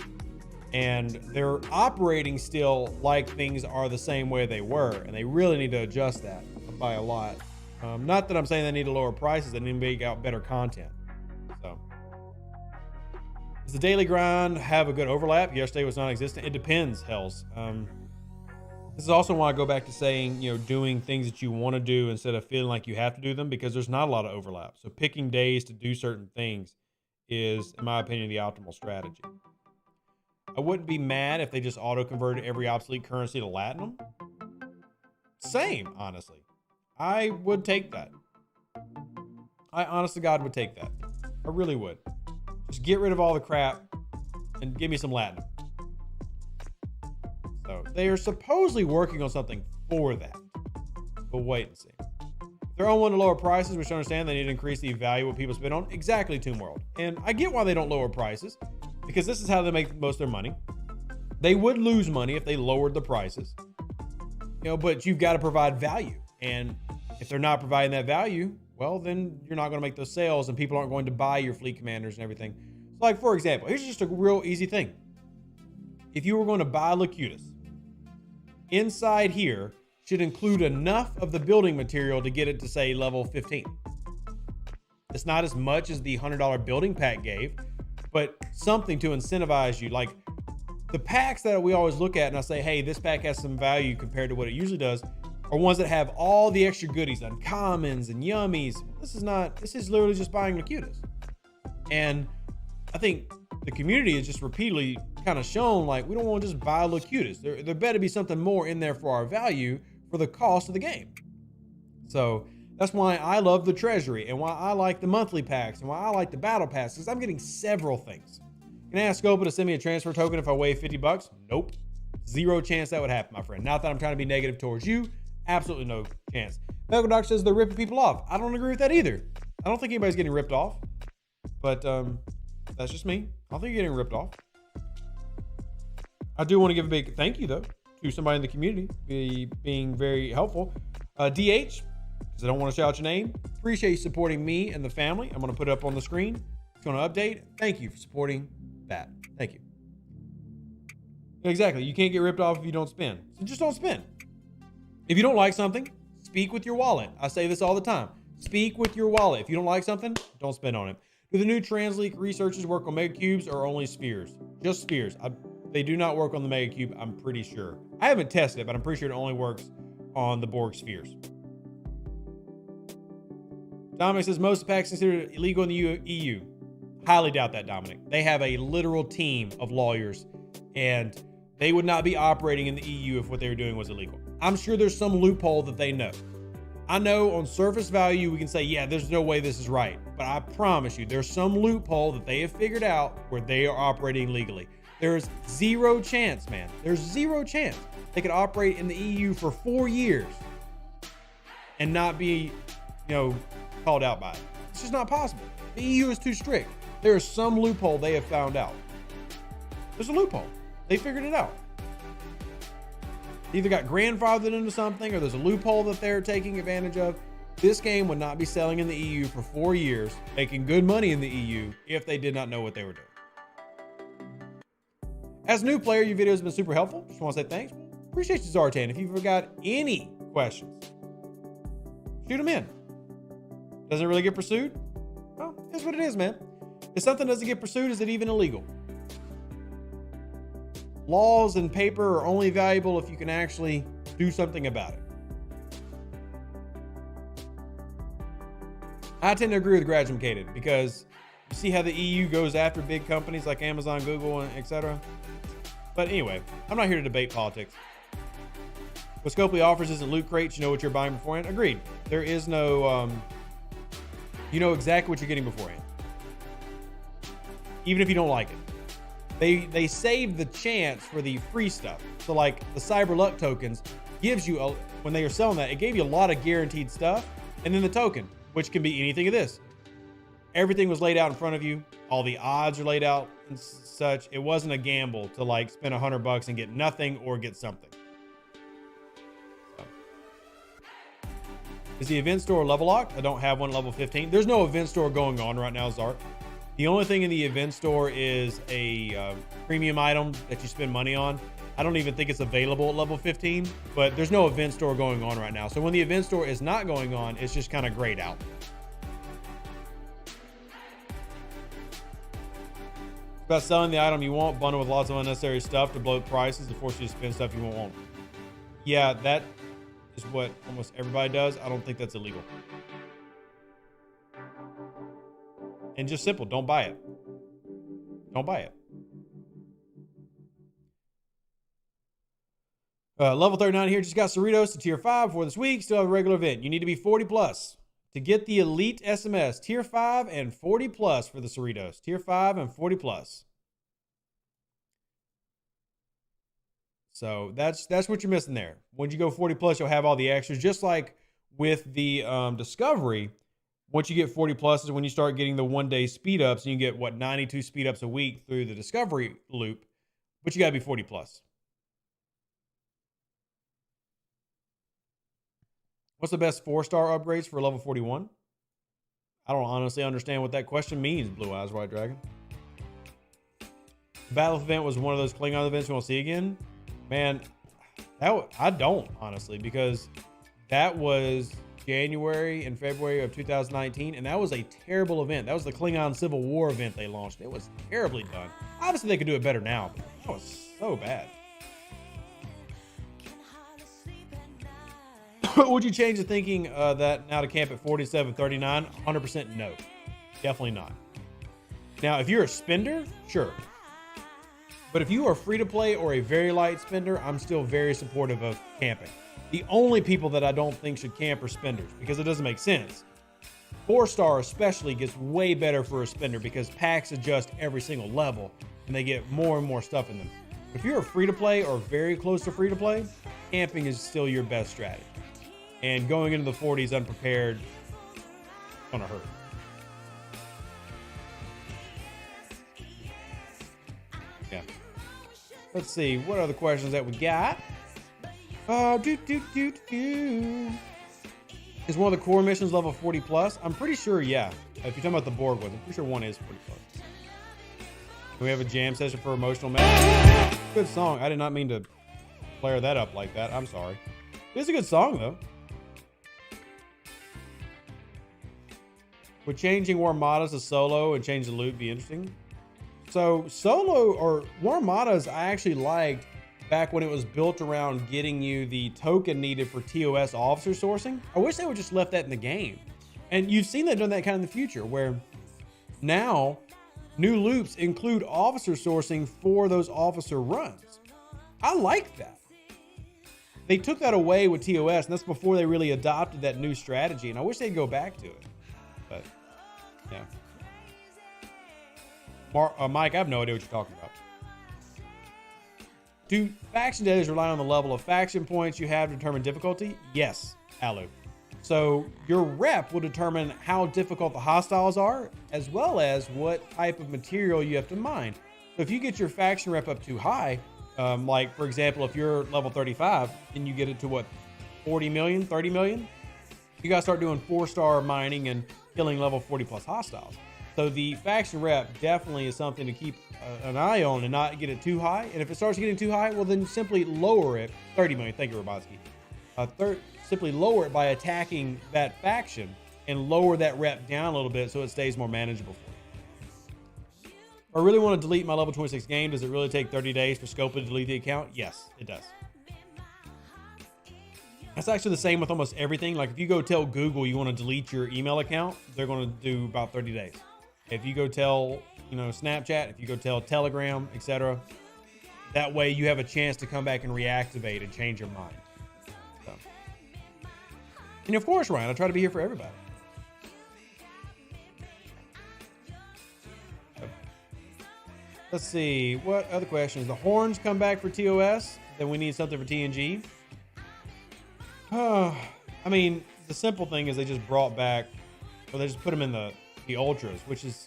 A: And they're operating still like things are the same way they were. And they really need to adjust that by a lot. Not that I'm saying they need to lower prices. They need to make out better content. So, does the daily grind have a good overlap? Yesterday was non-existent. It depends, hells. This is also why I go back to saying, you know, doing things that you want to do instead of feeling like you have to do them, because there's not a lot of overlap. So picking days to do certain things is, in my opinion, the optimal strategy. I wouldn't be mad if they just auto-converted every obsolete currency to Latinum. Same, honestly. I would take that. I honest to God would take that. I really would. Just get rid of all the crap and give me some Latinum. So they are supposedly working on something for that. But wait and see. If they're on one to lower prices, which I understand they need to increase the value of what people spend on. Exactly, Tomb World. And I get why they don't lower prices, because this is how they make most of their money. They would lose money if they lowered the prices, you know, but you've got to provide value. And if they're not providing that value, well, then you're not going to make those sales and people aren't going to buy your fleet commanders and everything. So like, for example, here's just a real easy thing. If you were going to buy Locutus, inside here should include enough of the building material to get it to say level 15. It's not as much as the $100 building pack gave, but something to incentivize you. Like the packs that we always look at and I say, hey, this pack has some value compared to what it usually does, are ones that have all the extra goodies, uncommons and yummies. This is literally just buying Locutus. And I think the community has just repeatedly kind of shown, like, we don't want to just buy Locutus. There better be something more in there for our value for the cost of the game. So that's why I love the treasury and why I like the monthly packs and why I like the battle passes. I'm getting several things. Can I ask Scopa to send me a transfer token if I weigh 50 bucks? Nope. Zero chance that would happen, my friend. Not that I'm trying to be negative towards you. Absolutely no chance. Medical Doc says they're ripping people off. I don't agree with that either. I don't think anybody's getting ripped off. But that's just me. I don't think you're getting ripped off. I do want to give a big thank you, though, to somebody in the community being very helpful. DH, because I don't want to shout your name. Appreciate you supporting me and the family. I'm going to put it up on the screen. It's going to update. Thank you for supporting that. Thank you. Exactly. You can't get ripped off if you don't spend. So just don't spend. If you don't like something, speak with your wallet. I say this all the time. Speak with your wallet. If you don't like something, don't spend on it. Do the new TransLeak researchers work on mega cubes or only spheres? Just spheres. They do not work on the mega cube, I'm pretty sure. I haven't tested it, but I'm pretty sure it only works on the Borg spheres. Dominic says most packs considered illegal in the EU. Highly doubt that, Dominic. They have a literal team of lawyers, and they would not be operating in the EU if what they were doing was illegal. I'm sure there's some loophole that they know. I know on surface value, we can say, yeah, there's no way this is right. But I promise you, there's some loophole that they have figured out where they are operating legally. There's zero chance, man. There's zero chance they could operate in the EU for 4 years and not be, called out by it. It's just not possible. The EU is too strict. There is some loophole they have found out. There's a loophole. They figured it out. They either got grandfathered into something or there's a loophole that they're taking advantage of. This game would not be selling in the EU for 4 years, making good money in the EU if they did not know what they were doing. As a new player, your video has been super helpful. Just want to say thanks. Appreciate you, Zartan. If you've got any questions, shoot them in. Doesn't it really get pursued? Well, that's what it is, man. If something doesn't get pursued, is it even illegal? Laws and paper are only valuable if you can actually do something about it. I tend to agree with Graduated because you see how the EU goes after big companies like Amazon, Google, and etc. But anyway, I'm not here to debate politics. What Scopely offers isn't loot crates. You know what you're buying beforehand. Agreed. There is no, you know exactly what you're getting beforehand. Even if you don't like it. They saved the chance for the free stuff. So like the Cyber Luck tokens gives you, when they were selling that, it gave you a lot of guaranteed stuff. And then the token, which can be anything of this. Everything was laid out in front of you. All the odds are laid out and such. It wasn't a gamble to like spend $100 and get nothing or get something. So. Is the event store level locked? I don't have one level 15. There's no event store going on right now, Zart. The only thing in the event store is a premium item that you spend money on. I don't even think it's available at level 15, but there's no event store going on right now. So when the event store is not going on, it's just kind of grayed out. About selling the item you want, bundle with lots of unnecessary stuff to bloat prices to force you to spend stuff you won't want. Yeah, that is what almost everybody does. I don't think that's illegal. And just simple, don't buy it. Don't buy it. Level 39 here just got Cerritos to tier 5 for this week. Still have a regular event. You need to be 40 plus to get the elite SMS. Tier 5 and 40 plus for the Cerritos. Tier 5 and 40 plus. So that's what you're missing there. When you go 40 plus, you'll have all the extras. Just like with the Discovery, once you get 40 plus is when you start getting the 1 day speed ups, and you get 92 speed ups a week through the Discovery loop, but you gotta be 40 plus. What's the best 4-star upgrades for level 41? I don't honestly understand what that question means, Blue Eyes White Dragon. The battle event was one of those Klingon events we won't see again. Man, I don't honestly, because that was January and February of 2019, and that was a terrible event. That was the Klingon Civil War event they launched. It was terribly done. Obviously, they could do it better now, but that was so bad. Would you change the thinking that now to camp at 47.39? 100% no. Definitely not. Now, if you're a spender, sure. But if you are free to play or a very light spender, I'm still very supportive of camping. The only people that I don't think should camp are spenders, because it doesn't make sense. 4-star especially gets way better for a spender because packs adjust every single level. and they get more and more stuff in them. If you're a free-to-play or very close to free-to-play, camping is still your best strategy. And going into the 40s unprepared is gonna hurt. Yeah. Let's see, what other questions that we got? Is one of the core missions level 40 plus? I'm pretty sure, yeah. If you're talking about the Borg ones, I'm pretty sure one is 40 plus. Can we have a jam session for Emotional Mess? Good song. I did not mean to flare that up like that. I'm sorry. It's a good song, though. Would changing Warmadas to solo and change the loot be interesting? So solo or Warmadas, I actually liked back when it was built around getting you the token needed for TOS officer sourcing. I wish they would just left that in the game. And you've seen that done that kind of in the future, where now new loops include officer sourcing for those officer runs. I like that. They took that away with TOS, and that's before they really adopted that new strategy. And I wish they'd go back to it. But yeah. Mike, I have no idea what you're talking about. Do faction dailies rely on the level of faction points you have to determine difficulty? Yes, Alu. So your rep will determine how difficult the hostiles are, as well as what type of material you have to mine. So if you get your faction rep up too high, like for example, if you're level 35 and you get it to what, 40 million, 30 million, you gotta start doing 4-star mining and killing level 40 plus hostiles. So the faction rep definitely is something to keep an eye on and not get it too high. And if it starts getting too high, well, then simply lower it. 30 million. Thank you, Robotsky. Simply lower it by attacking that faction and lower that rep down a little bit so it stays more manageable for you. If I really want to delete my level 26 game, does it really take 30 days for Scopa to delete the account? Yes, it does. That's actually the same with almost everything. Like if you go tell Google you want to delete your email account, they're going to do about 30 days. If you go tell, Snapchat, if you go tell Telegram, etc., that way you have a chance to come back and reactivate and change your mind. So. And of course, Ryan, I try to be here for everybody. So. Let's see, what other questions? The horns come back for TOS, then we need something for TNG. I mean, the simple thing is they just brought back, or they just put them in the ultras, which is,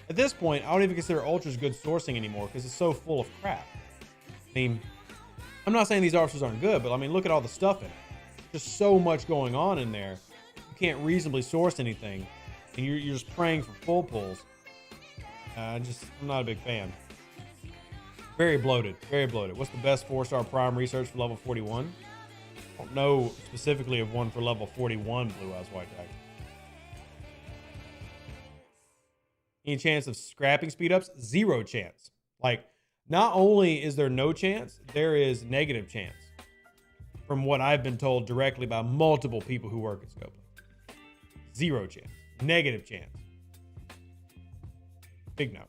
A: at this point, I don't even consider ultras good sourcing anymore because it's so full of crap. I mean, I'm not saying these officers aren't good, but I mean, look at all the stuff in it. Just so much going on in there. You can't reasonably source anything, and you're just praying for full pulls. I'm not a big fan. Very bloated, very bloated. What's the best 4-star prime research for level 41? I don't know specifically of one for level 41 Blue Eyes White Dragon. Any chance of scrapping speed ups? 0 chance. Like, not only is there no chance, there is negative chance. From what I've been told directly by multiple people who work at Scopa. 0 chance. Negative chance. Big no.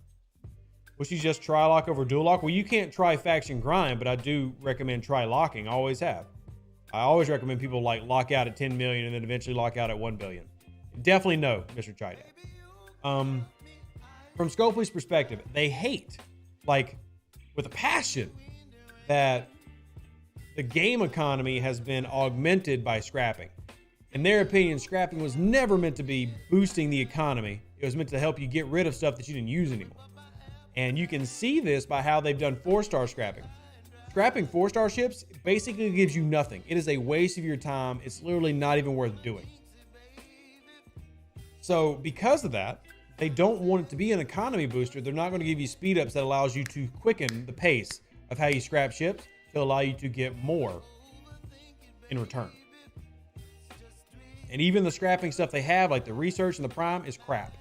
A: Would you just try lock over dual lock? Well, you can't try faction grind, but I do recommend try locking. I always have. I always recommend people like lock out at 10 million and then eventually lock out at 1 billion. Definitely no, Mr. Chidad. From Scopely's perspective, they hate, like, with a passion, that the game economy has been augmented by scrapping. In their opinion, scrapping was never meant to be boosting the economy. It was meant to help you get rid of stuff that you didn't use anymore. And you can see this by how they've done 4-star scrapping. Scrapping 4-star ships basically gives you nothing. It is a waste of your time. It's literally not even worth doing. So because of that, they don't want it to be an economy booster. They're not going to give you speed ups that allows you to quicken the pace of how you scrap ships to allow you to get more in return. And even the scrapping stuff they have, like the research and the prime, is crap.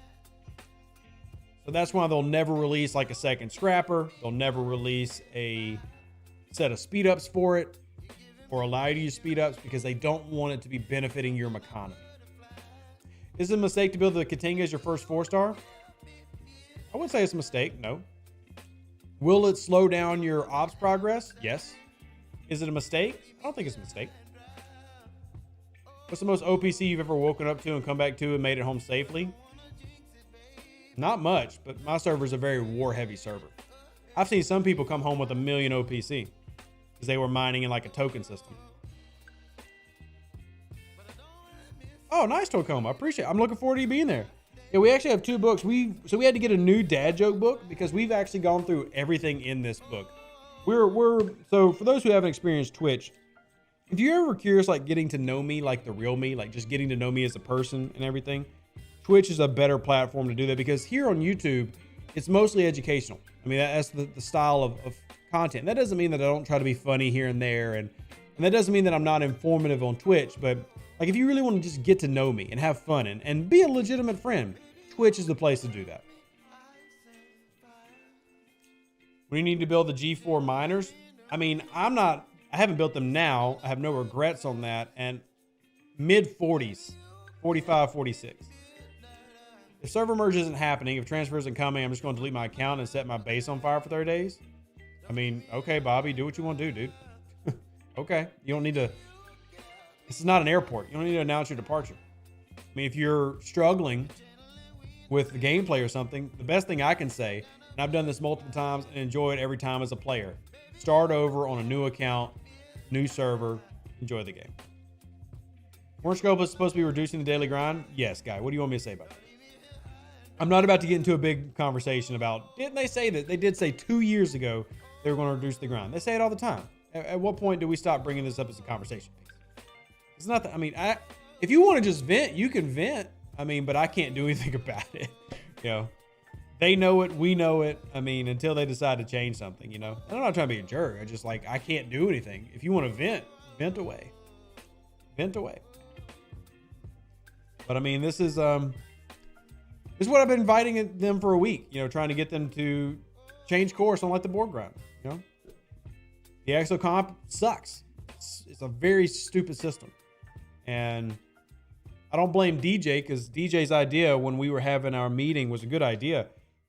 A: So that's why they'll never release like a second scrapper. They'll never release a set of speed ups for it or allow you to use speed ups because they don't want it to be benefiting your economy. Is it a mistake to build the Katinga as your first 4-star? I wouldn't say it's a mistake, no. Will it slow down your ops progress? Yes. Is it a mistake? I don't think it's a mistake. What's the most OPC you've ever woken up to and come back to and made it home safely? Not much, but my server is a very war-heavy server. I've seen some people come home with 1 million OPC because they were mining in like a token system. Oh, nice, Tocoma. I appreciate it. I'm looking forward to you being there. Yeah, we actually have 2 books. So we had to get a new dad joke book because we've actually gone through everything in this book. So for those who haven't experienced Twitch, if you're ever curious, like getting to know me, like the real me, like just getting to know me as a person and everything, Twitch is a better platform to do that because here on YouTube, it's mostly educational. I mean, that's the style of content. That doesn't mean that I don't try to be funny here and there. And that doesn't mean that I'm not informative on Twitch, but like if you really want to just get to know me and have fun and be a legitimate friend, Twitch is the place to do that. When you need to build the G4 miners, I mean, I haven't built them now. I have no regrets on that. And mid 40s, 45, 46. If server merge isn't happening, if transfer isn't coming, I'm just going to delete my account and set my base on fire for 30 days. I mean, okay, Bobby, do what you want to do, dude. Okay. You don't need to, this is not an airport. You don't need to announce your departure. I mean, if you're struggling with the gameplay or something, the best thing I can say, and I've done this multiple times and enjoy it every time as a player, start over on a new account, new server, enjoy the game. Weren't Scope is supposed to be reducing the daily grind? Yes, Guy. What do you want me to say about that? I'm not about to get into a big conversation about, didn't they say that? They did say 2 years ago they were going to reduce the grind. They say it all the time. At what point do we stop bringing this up as a conversation piece? It's not that, I mean, if you want to just vent, you can vent. I mean, but I can't do anything about it. You know, they know it, we know it. I mean, until they decide to change something, you know. And I'm not trying to be a jerk. I just like, I can't do anything. If you want to vent, vent away. Vent away. But I mean, this is what I've been inviting them for a week, you know, trying to get them to change course on like the Borg grind, you know. The exo comp sucks. It's a very stupid system. And I don't blame DJ because DJ's idea when we were having our meeting was a good idea.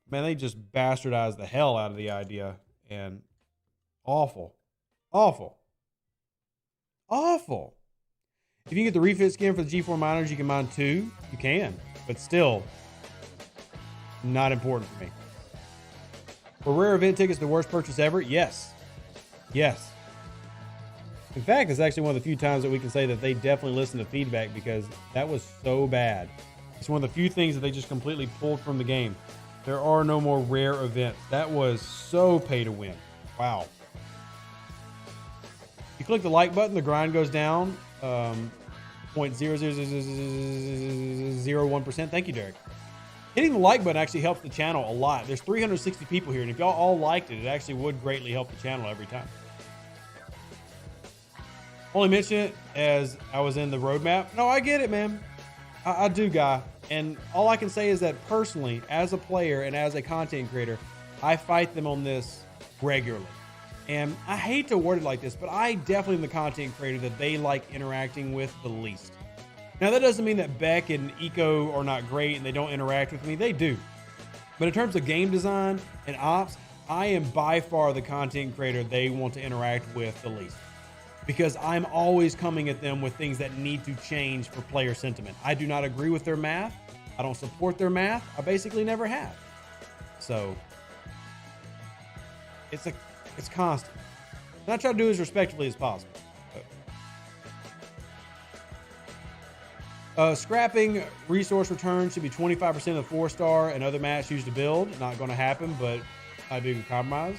A: Man, they just bastardized the hell out of the idea. And awful. Awful. Awful. If you can get the refit skin for the G4 miners, you can mine 2. You can. But still, not important for me. Were rare event tickets the worst purchase ever? Yes. Yes. In fact, it's actually one of the few times that we can say that they definitely listened to feedback because that was so bad. It's one of the few things that they just completely pulled from the game. There are no more rare events. That was so pay to win. Wow. You click the like button, the grind goes down 0.00001%. Thank you, Derek. Hitting the like button actually helps the channel a lot. There's 360 people here, and if y'all all liked it, it actually would greatly help the channel every time. Only mention it as I was in the roadmap. No, I get it, man. I do, Guy. And all I can say is that personally, as a player and as a content creator, I fight them on this regularly. And I hate to word it like this, but I definitely am the content creator that they like interacting with the least. Now, that doesn't mean that Beck and Eco are not great and they don't interact with me. They do. But in terms of game design and ops, I am by far the content creator they want to interact with the least. Because I'm always coming at them with things that need to change for player sentiment. I do not agree with their math. I don't support their math. I basically never have. So it's constant. And I try to do as respectfully as possible. Scrapping resource return should be 25% of the 4-star and other match used to build. Not going to happen, but I do compromise.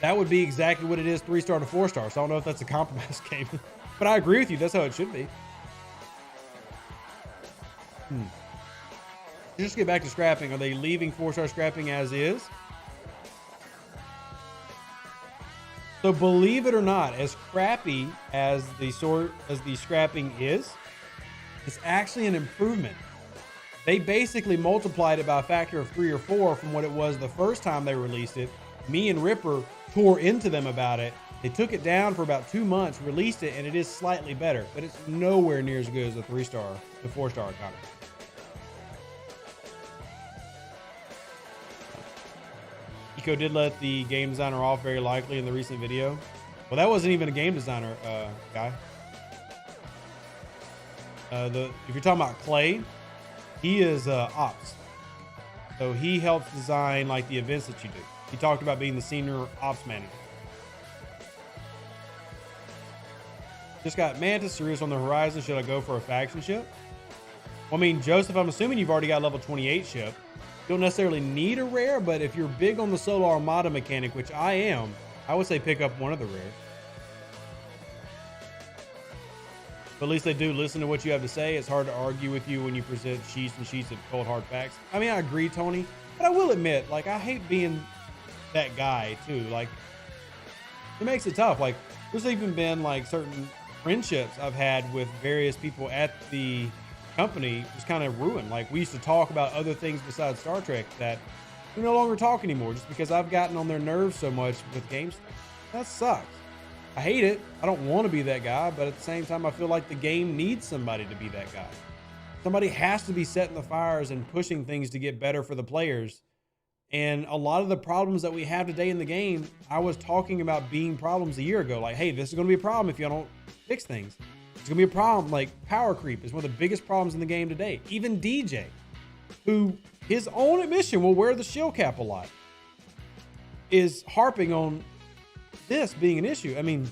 A: That would be exactly what it is, 3-star to 4-star. So I don't know if that's a compromise game, but I agree with you. That's how it should be. Just get back to scrapping. Are they leaving 4-star scrapping as is? So believe it or not, as crappy as the scrapping is, it's actually an improvement. They basically multiplied it by a factor of 3 or 4 from what it was the first time they released it. Me and Ripper tore into them about it. They took it down for about 2 months, released it, and it is slightly better, but it's nowhere near as good as the 3-star, the 4-star economy. Eco did let the game designer off very likely in the recent video. Well, that wasn't even a game designer guy. If you're talking about Clay, he is ops. So he helps design like the events that you do. He talked about being the senior ops manager. Just got Mantis Sirius on the horizon. Should I go for a faction ship? Well, I mean, Joseph, I'm assuming you've already got level 28 ship. You don't necessarily need a rare, but if you're big on the solo armada mechanic, which I am, I would say pick up one of the rares. But at least they do listen to what you have to say. It's hard to argue with you when you present sheets and sheets of cold hard facts. I mean, I agree, Tony, but I will admit, like, I hate being that guy too. Like, it makes it tough. Like, there's even been like certain friendships I've had with various people at the company just kind of ruined. Like, we used to talk about other things besides Star Trek that we no longer talk anymore just because I've gotten on their nerves so much with games. That sucks. I hate it. I don't want to be that guy, but at the same time, I feel like the game needs somebody to be that guy. Somebody has to be setting the fires and pushing things to get better for the players. And a lot of the problems that we have today in the game, I was talking about being problems a year ago. Like, hey, this is going to be a problem if y'all don't fix things. It's going to be a problem. Like, power creep is one of the biggest problems in the game today. Even DJ, who his own admission will wear the shield cap a lot, is harping on this being an issue. I mean,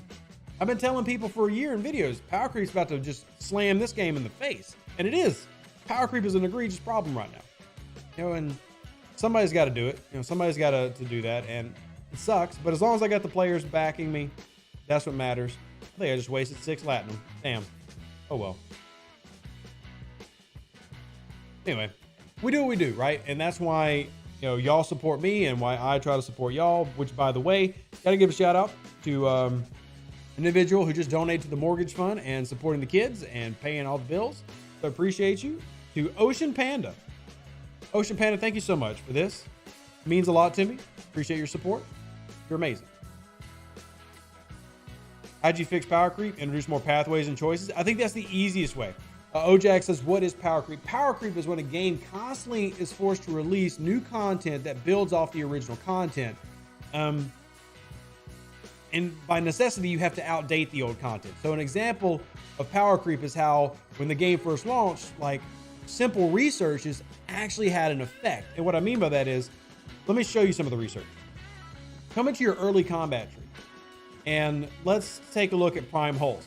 A: I've been telling people for a year in videos, power creep's about to just slam this game in the face. And it is. Power creep is an egregious problem right now. You know, and somebody's got to do it. You know, somebody's got to do that. And it sucks. But as long as I got the players backing me, that's what matters. I think I just wasted 6 Latinum. Damn. Oh, well. Anyway, we do what we do, right? And that's why, you know, y'all support me and why I try to support y'all, which, by the way, got to give a shout out to an individual who just donated to the mortgage fund and supporting the kids and paying all the bills. So appreciate you. To Ocean Panda. Ocean Panda, thank you so much for this. It means a lot to me. Appreciate your support. You're amazing. How'd you fix power creep? Introduce more pathways and choices? I think that's the easiest way. Ojak says, what is power creep? Power creep is when a game constantly is forced to release new content that builds off the original content. And by necessity, you have to outdate the old content. So an example of power creep is how when the game first launched, like, simple researches actually had an effect. And what I mean by that is, let me show you some of the research. Come into your early combat tree and let's take a look at prime holes.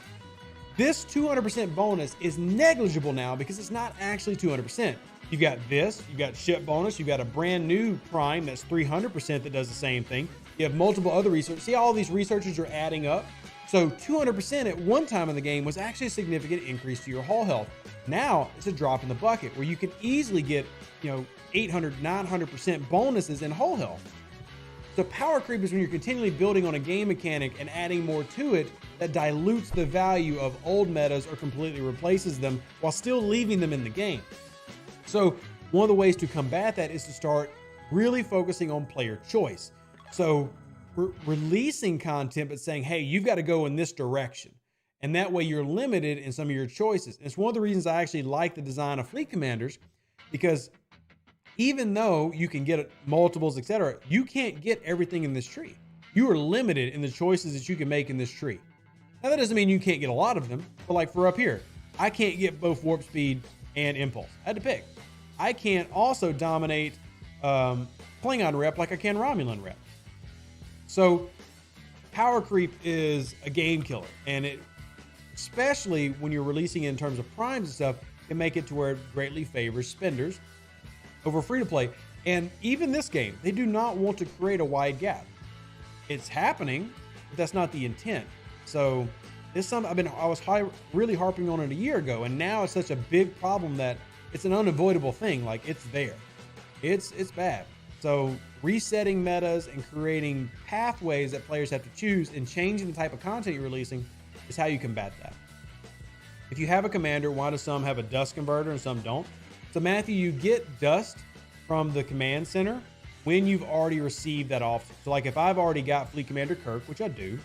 A: This 200% bonus is negligible now because it's not actually 200%. You've got this, you've got ship bonus, you've got a brand new prime that's 300% that does the same thing. You have multiple other research. See, all these researches are adding up. So 200% at one time in the game was actually a significant increase to your hull health. Now it's a drop in the bucket where you can easily get, you know, 800, 900% bonuses in hull health. So power creep is when you're continually building on a game mechanic and adding more to it that dilutes the value of old metas or completely replaces them while still leaving them in the game. So one of the ways to combat that is to start really focusing on player choice. So releasing content, but saying, hey, you've got to go in this direction. And that way you're limited in some of your choices. And it's one of the reasons I actually like the design of fleet commanders, because even though you can get multiples, etc., you can't get everything in this tree. You are limited in the choices that you can make in this tree. Now, that doesn't mean you can't get a lot of them, but like for up here, I can't get both warp speed and impulse. I had to pick. I can't also dominate Klingon rep like I can Romulan rep. So power creep is a game killer, and it, especially when you're releasing it in terms of primes and stuff, can make it to where it greatly favors spenders over free to play. And even this game, they do not want to create a wide gap. It's happening, but that's not the intent. So it's something I was really harping on it a year ago, and now it's such a big problem that it's an unavoidable thing. Like, it's there. It's bad. So resetting metas and creating pathways that players have to choose and changing the type of content you're releasing is how you combat that. If you have a commander, why do some have a dust converter and some don't? So Matthew, you get dust from the command center when you've already received that officer. So like if I've already got Fleet Commander Kirk, which I do,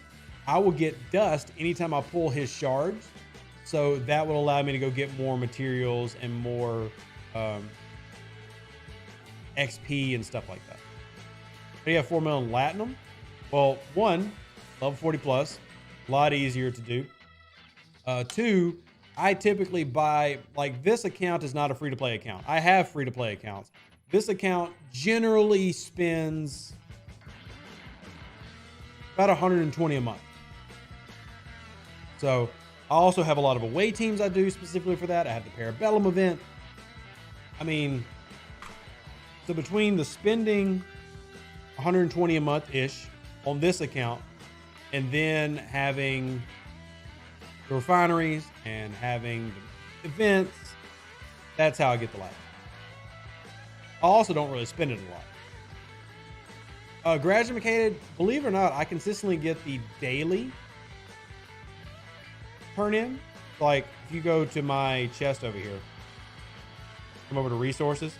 A: I will get dust anytime I pull his shards. So that will allow me to go get more materials and more XP and stuff like that. So you have 4 million Latinum. Well, one, level 40 plus, a lot easier to do. Two, I typically buy, like, this account is not a free-to-play account. I have free-to-play accounts, This account generally spends about 120 a month. So I also have a lot of away teams I do specifically for that. I have the Parabellum event. I mean, so between the spending 120 a month-ish on this account and then having the refineries and having the events, that's how I get the life. I also don't really spend it a lot. Graduated, believe it or not, I consistently get the daily turn in. Like if you go to my chest over here, come over to resources,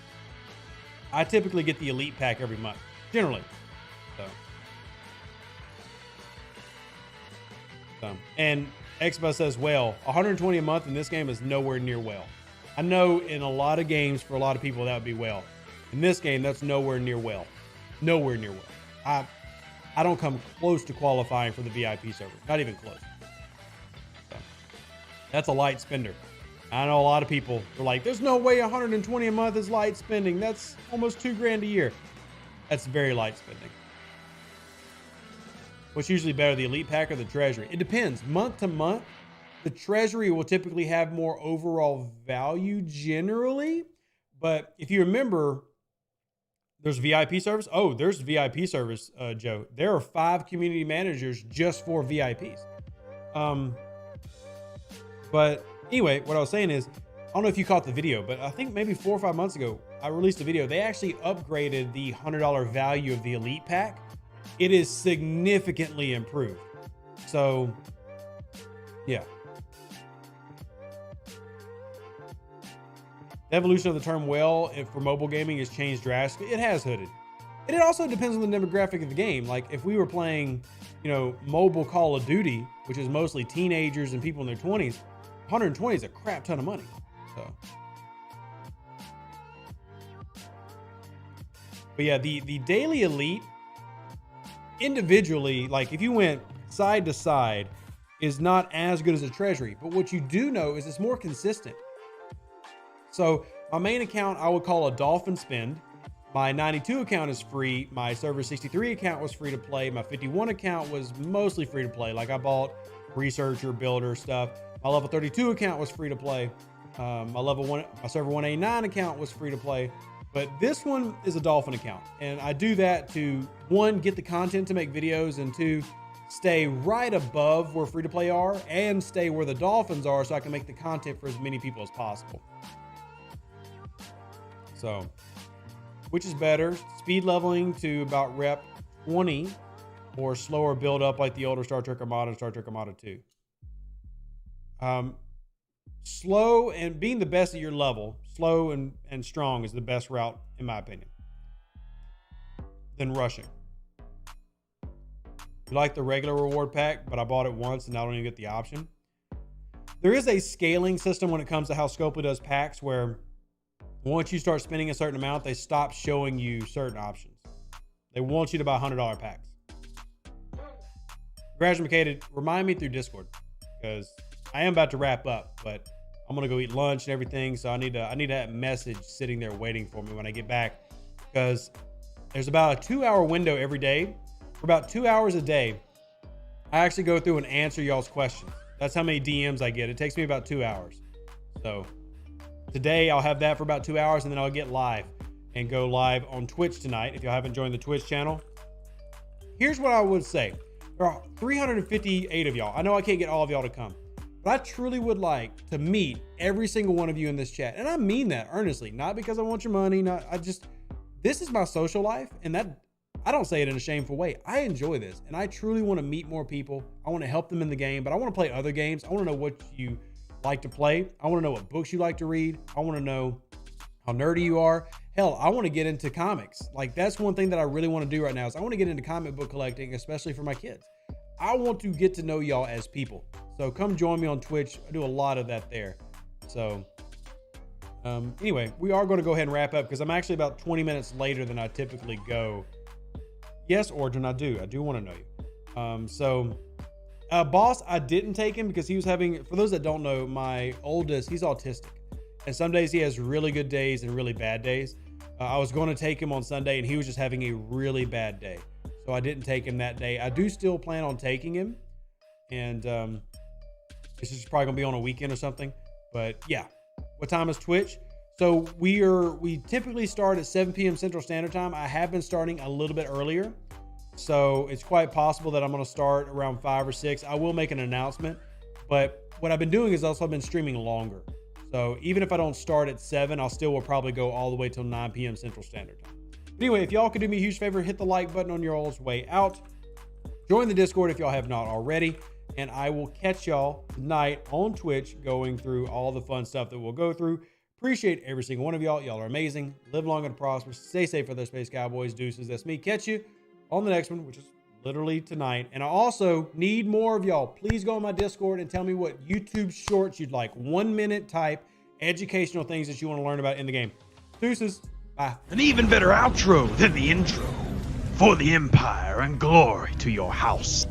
A: I typically get the elite pack every month, generally. So and Xbox says, well, 120 a month in this game is nowhere near well. I know in a lot of games for a lot of people that would be well. In this game, that's nowhere near well. Nowhere near well. I don't come close to qualifying for the VIP server. Not even close. So, that's a light spender. I know a lot of people are like, there's no way 120 a month is light spending. That's almost $2,000 a year. That's very light spending. What's usually better, the elite pack or the treasury? It depends. Month to month, the treasury will typically have more overall value generally. But if you remember, there's VIP service. Oh, there's VIP service, Joe. There are 5 community managers just for VIPs. But anyway, what I was saying is, I don't know if you caught the video, but I think maybe 4 or 5 months ago, I released a video. They actually upgraded the $100 value of the elite pack. It is significantly improved. So, yeah. The evolution of the term well for mobile gaming has changed drastically. It has, Hooded. And it also depends on the demographic of the game. Like if we were playing, mobile Call of Duty, which is mostly teenagers and people in their 20s, 120 is a crap ton of money. So, but yeah, the daily elite individually, like if you went side to side, is not as good as a treasury. But what you do know is it's more consistent. So my main account, I would call a dolphin spend. My 92 account is free. My server 63 account was free to play. My 51 account was mostly free to play. Like I bought researcher, builder stuff. My level 32 account was free to play. My server 189 account was free to play. But this one is a dolphin account. And I do that to, 1, get the content to make videos, and 2, stay right above where free to play are and stay where the dolphins are so I can make the content for as many people as possible. So, which is better, speed leveling to about rep 20 or slower build up like the older Star Trek Armada and Star Trek Armada 2? Slow and being the best at your level, slow and strong is the best route in my opinion. Then rushing. You like the regular reward pack, but I bought it once and I don't even get the option. There is a scaling system when it comes to how Scopely does packs where once you start spending a certain amount, they stop showing you certain options. They want you to buy $100 packs. Graduated, remind me through Discord because I am about to wrap up, but I'm gonna go eat lunch and everything. So I need that message sitting there waiting for me when I get back, because there's about a 2-hour window every day. For about 2 hours a day, I actually go through and answer y'all's questions. That's how many DMs I get. It takes me about 2 hours. So today I'll have that for about 2 hours, and then I'll get live and go live on Twitch tonight. If y'all haven't joined the Twitch channel, here's what I would say. There are 358 of y'all. I know I can't get all of y'all to come, but I truly would like to meet every single one of you in this chat. And I mean that earnestly, not because I want your money. This is my social life, and that I don't say it in a shameful way. I enjoy this, and I truly want to meet more people. I want to help them in the game, but I want to play other games. I want to know what you like to play. I want to know what books you like to read. I want to know how nerdy you are. Hell, I want to get into comics. Like that's one thing that I really want to do right now is I want to get into comic book collecting, especially for my kids. I want to get to know y'all as people. So come join me on Twitch. I do a lot of that there. So anyway, we are going to go ahead and wrap up because I'm actually about 20 minutes later than I typically go. Yes, Origin, I do want to know you. Boss, I didn't take him because he was having, for those that don't know, my oldest, he's autistic. And some days he has really good days and really bad days. I was going to take him on Sunday, and he was just having a really bad day. So I didn't take him that day. I do still plan on taking him. And this is probably going to be on a weekend or something. But yeah. What time is Twitch? So we typically start at 7 p.m. Central Standard Time. I have been starting a little bit earlier. So it's quite possible that I'm going to start around 5 or 6. I will make an announcement. But what I've been doing is also I've been streaming longer. So even if I don't start at 7, I'll still will probably go all the way till 9 p.m. Central Standard Time. But anyway, if y'all could do me a huge favor, hit the like button on your all's way out. Join the Discord if y'all have not already. And I will catch y'all tonight on Twitch going through all the fun stuff that we'll go through. Appreciate every single one of y'all. Y'all are amazing. Live long and prosper. Stay safe for those Space Cowboys. Deuces. That's me. Catch you on the next one, which is literally tonight. And I also need more of y'all. Please go on my Discord and tell me what YouTube shorts you'd like. 1 minute type educational things that you want to learn about in the game. Deuces. Bye.
B: An even better outro than the intro. For the Empire and glory to your house.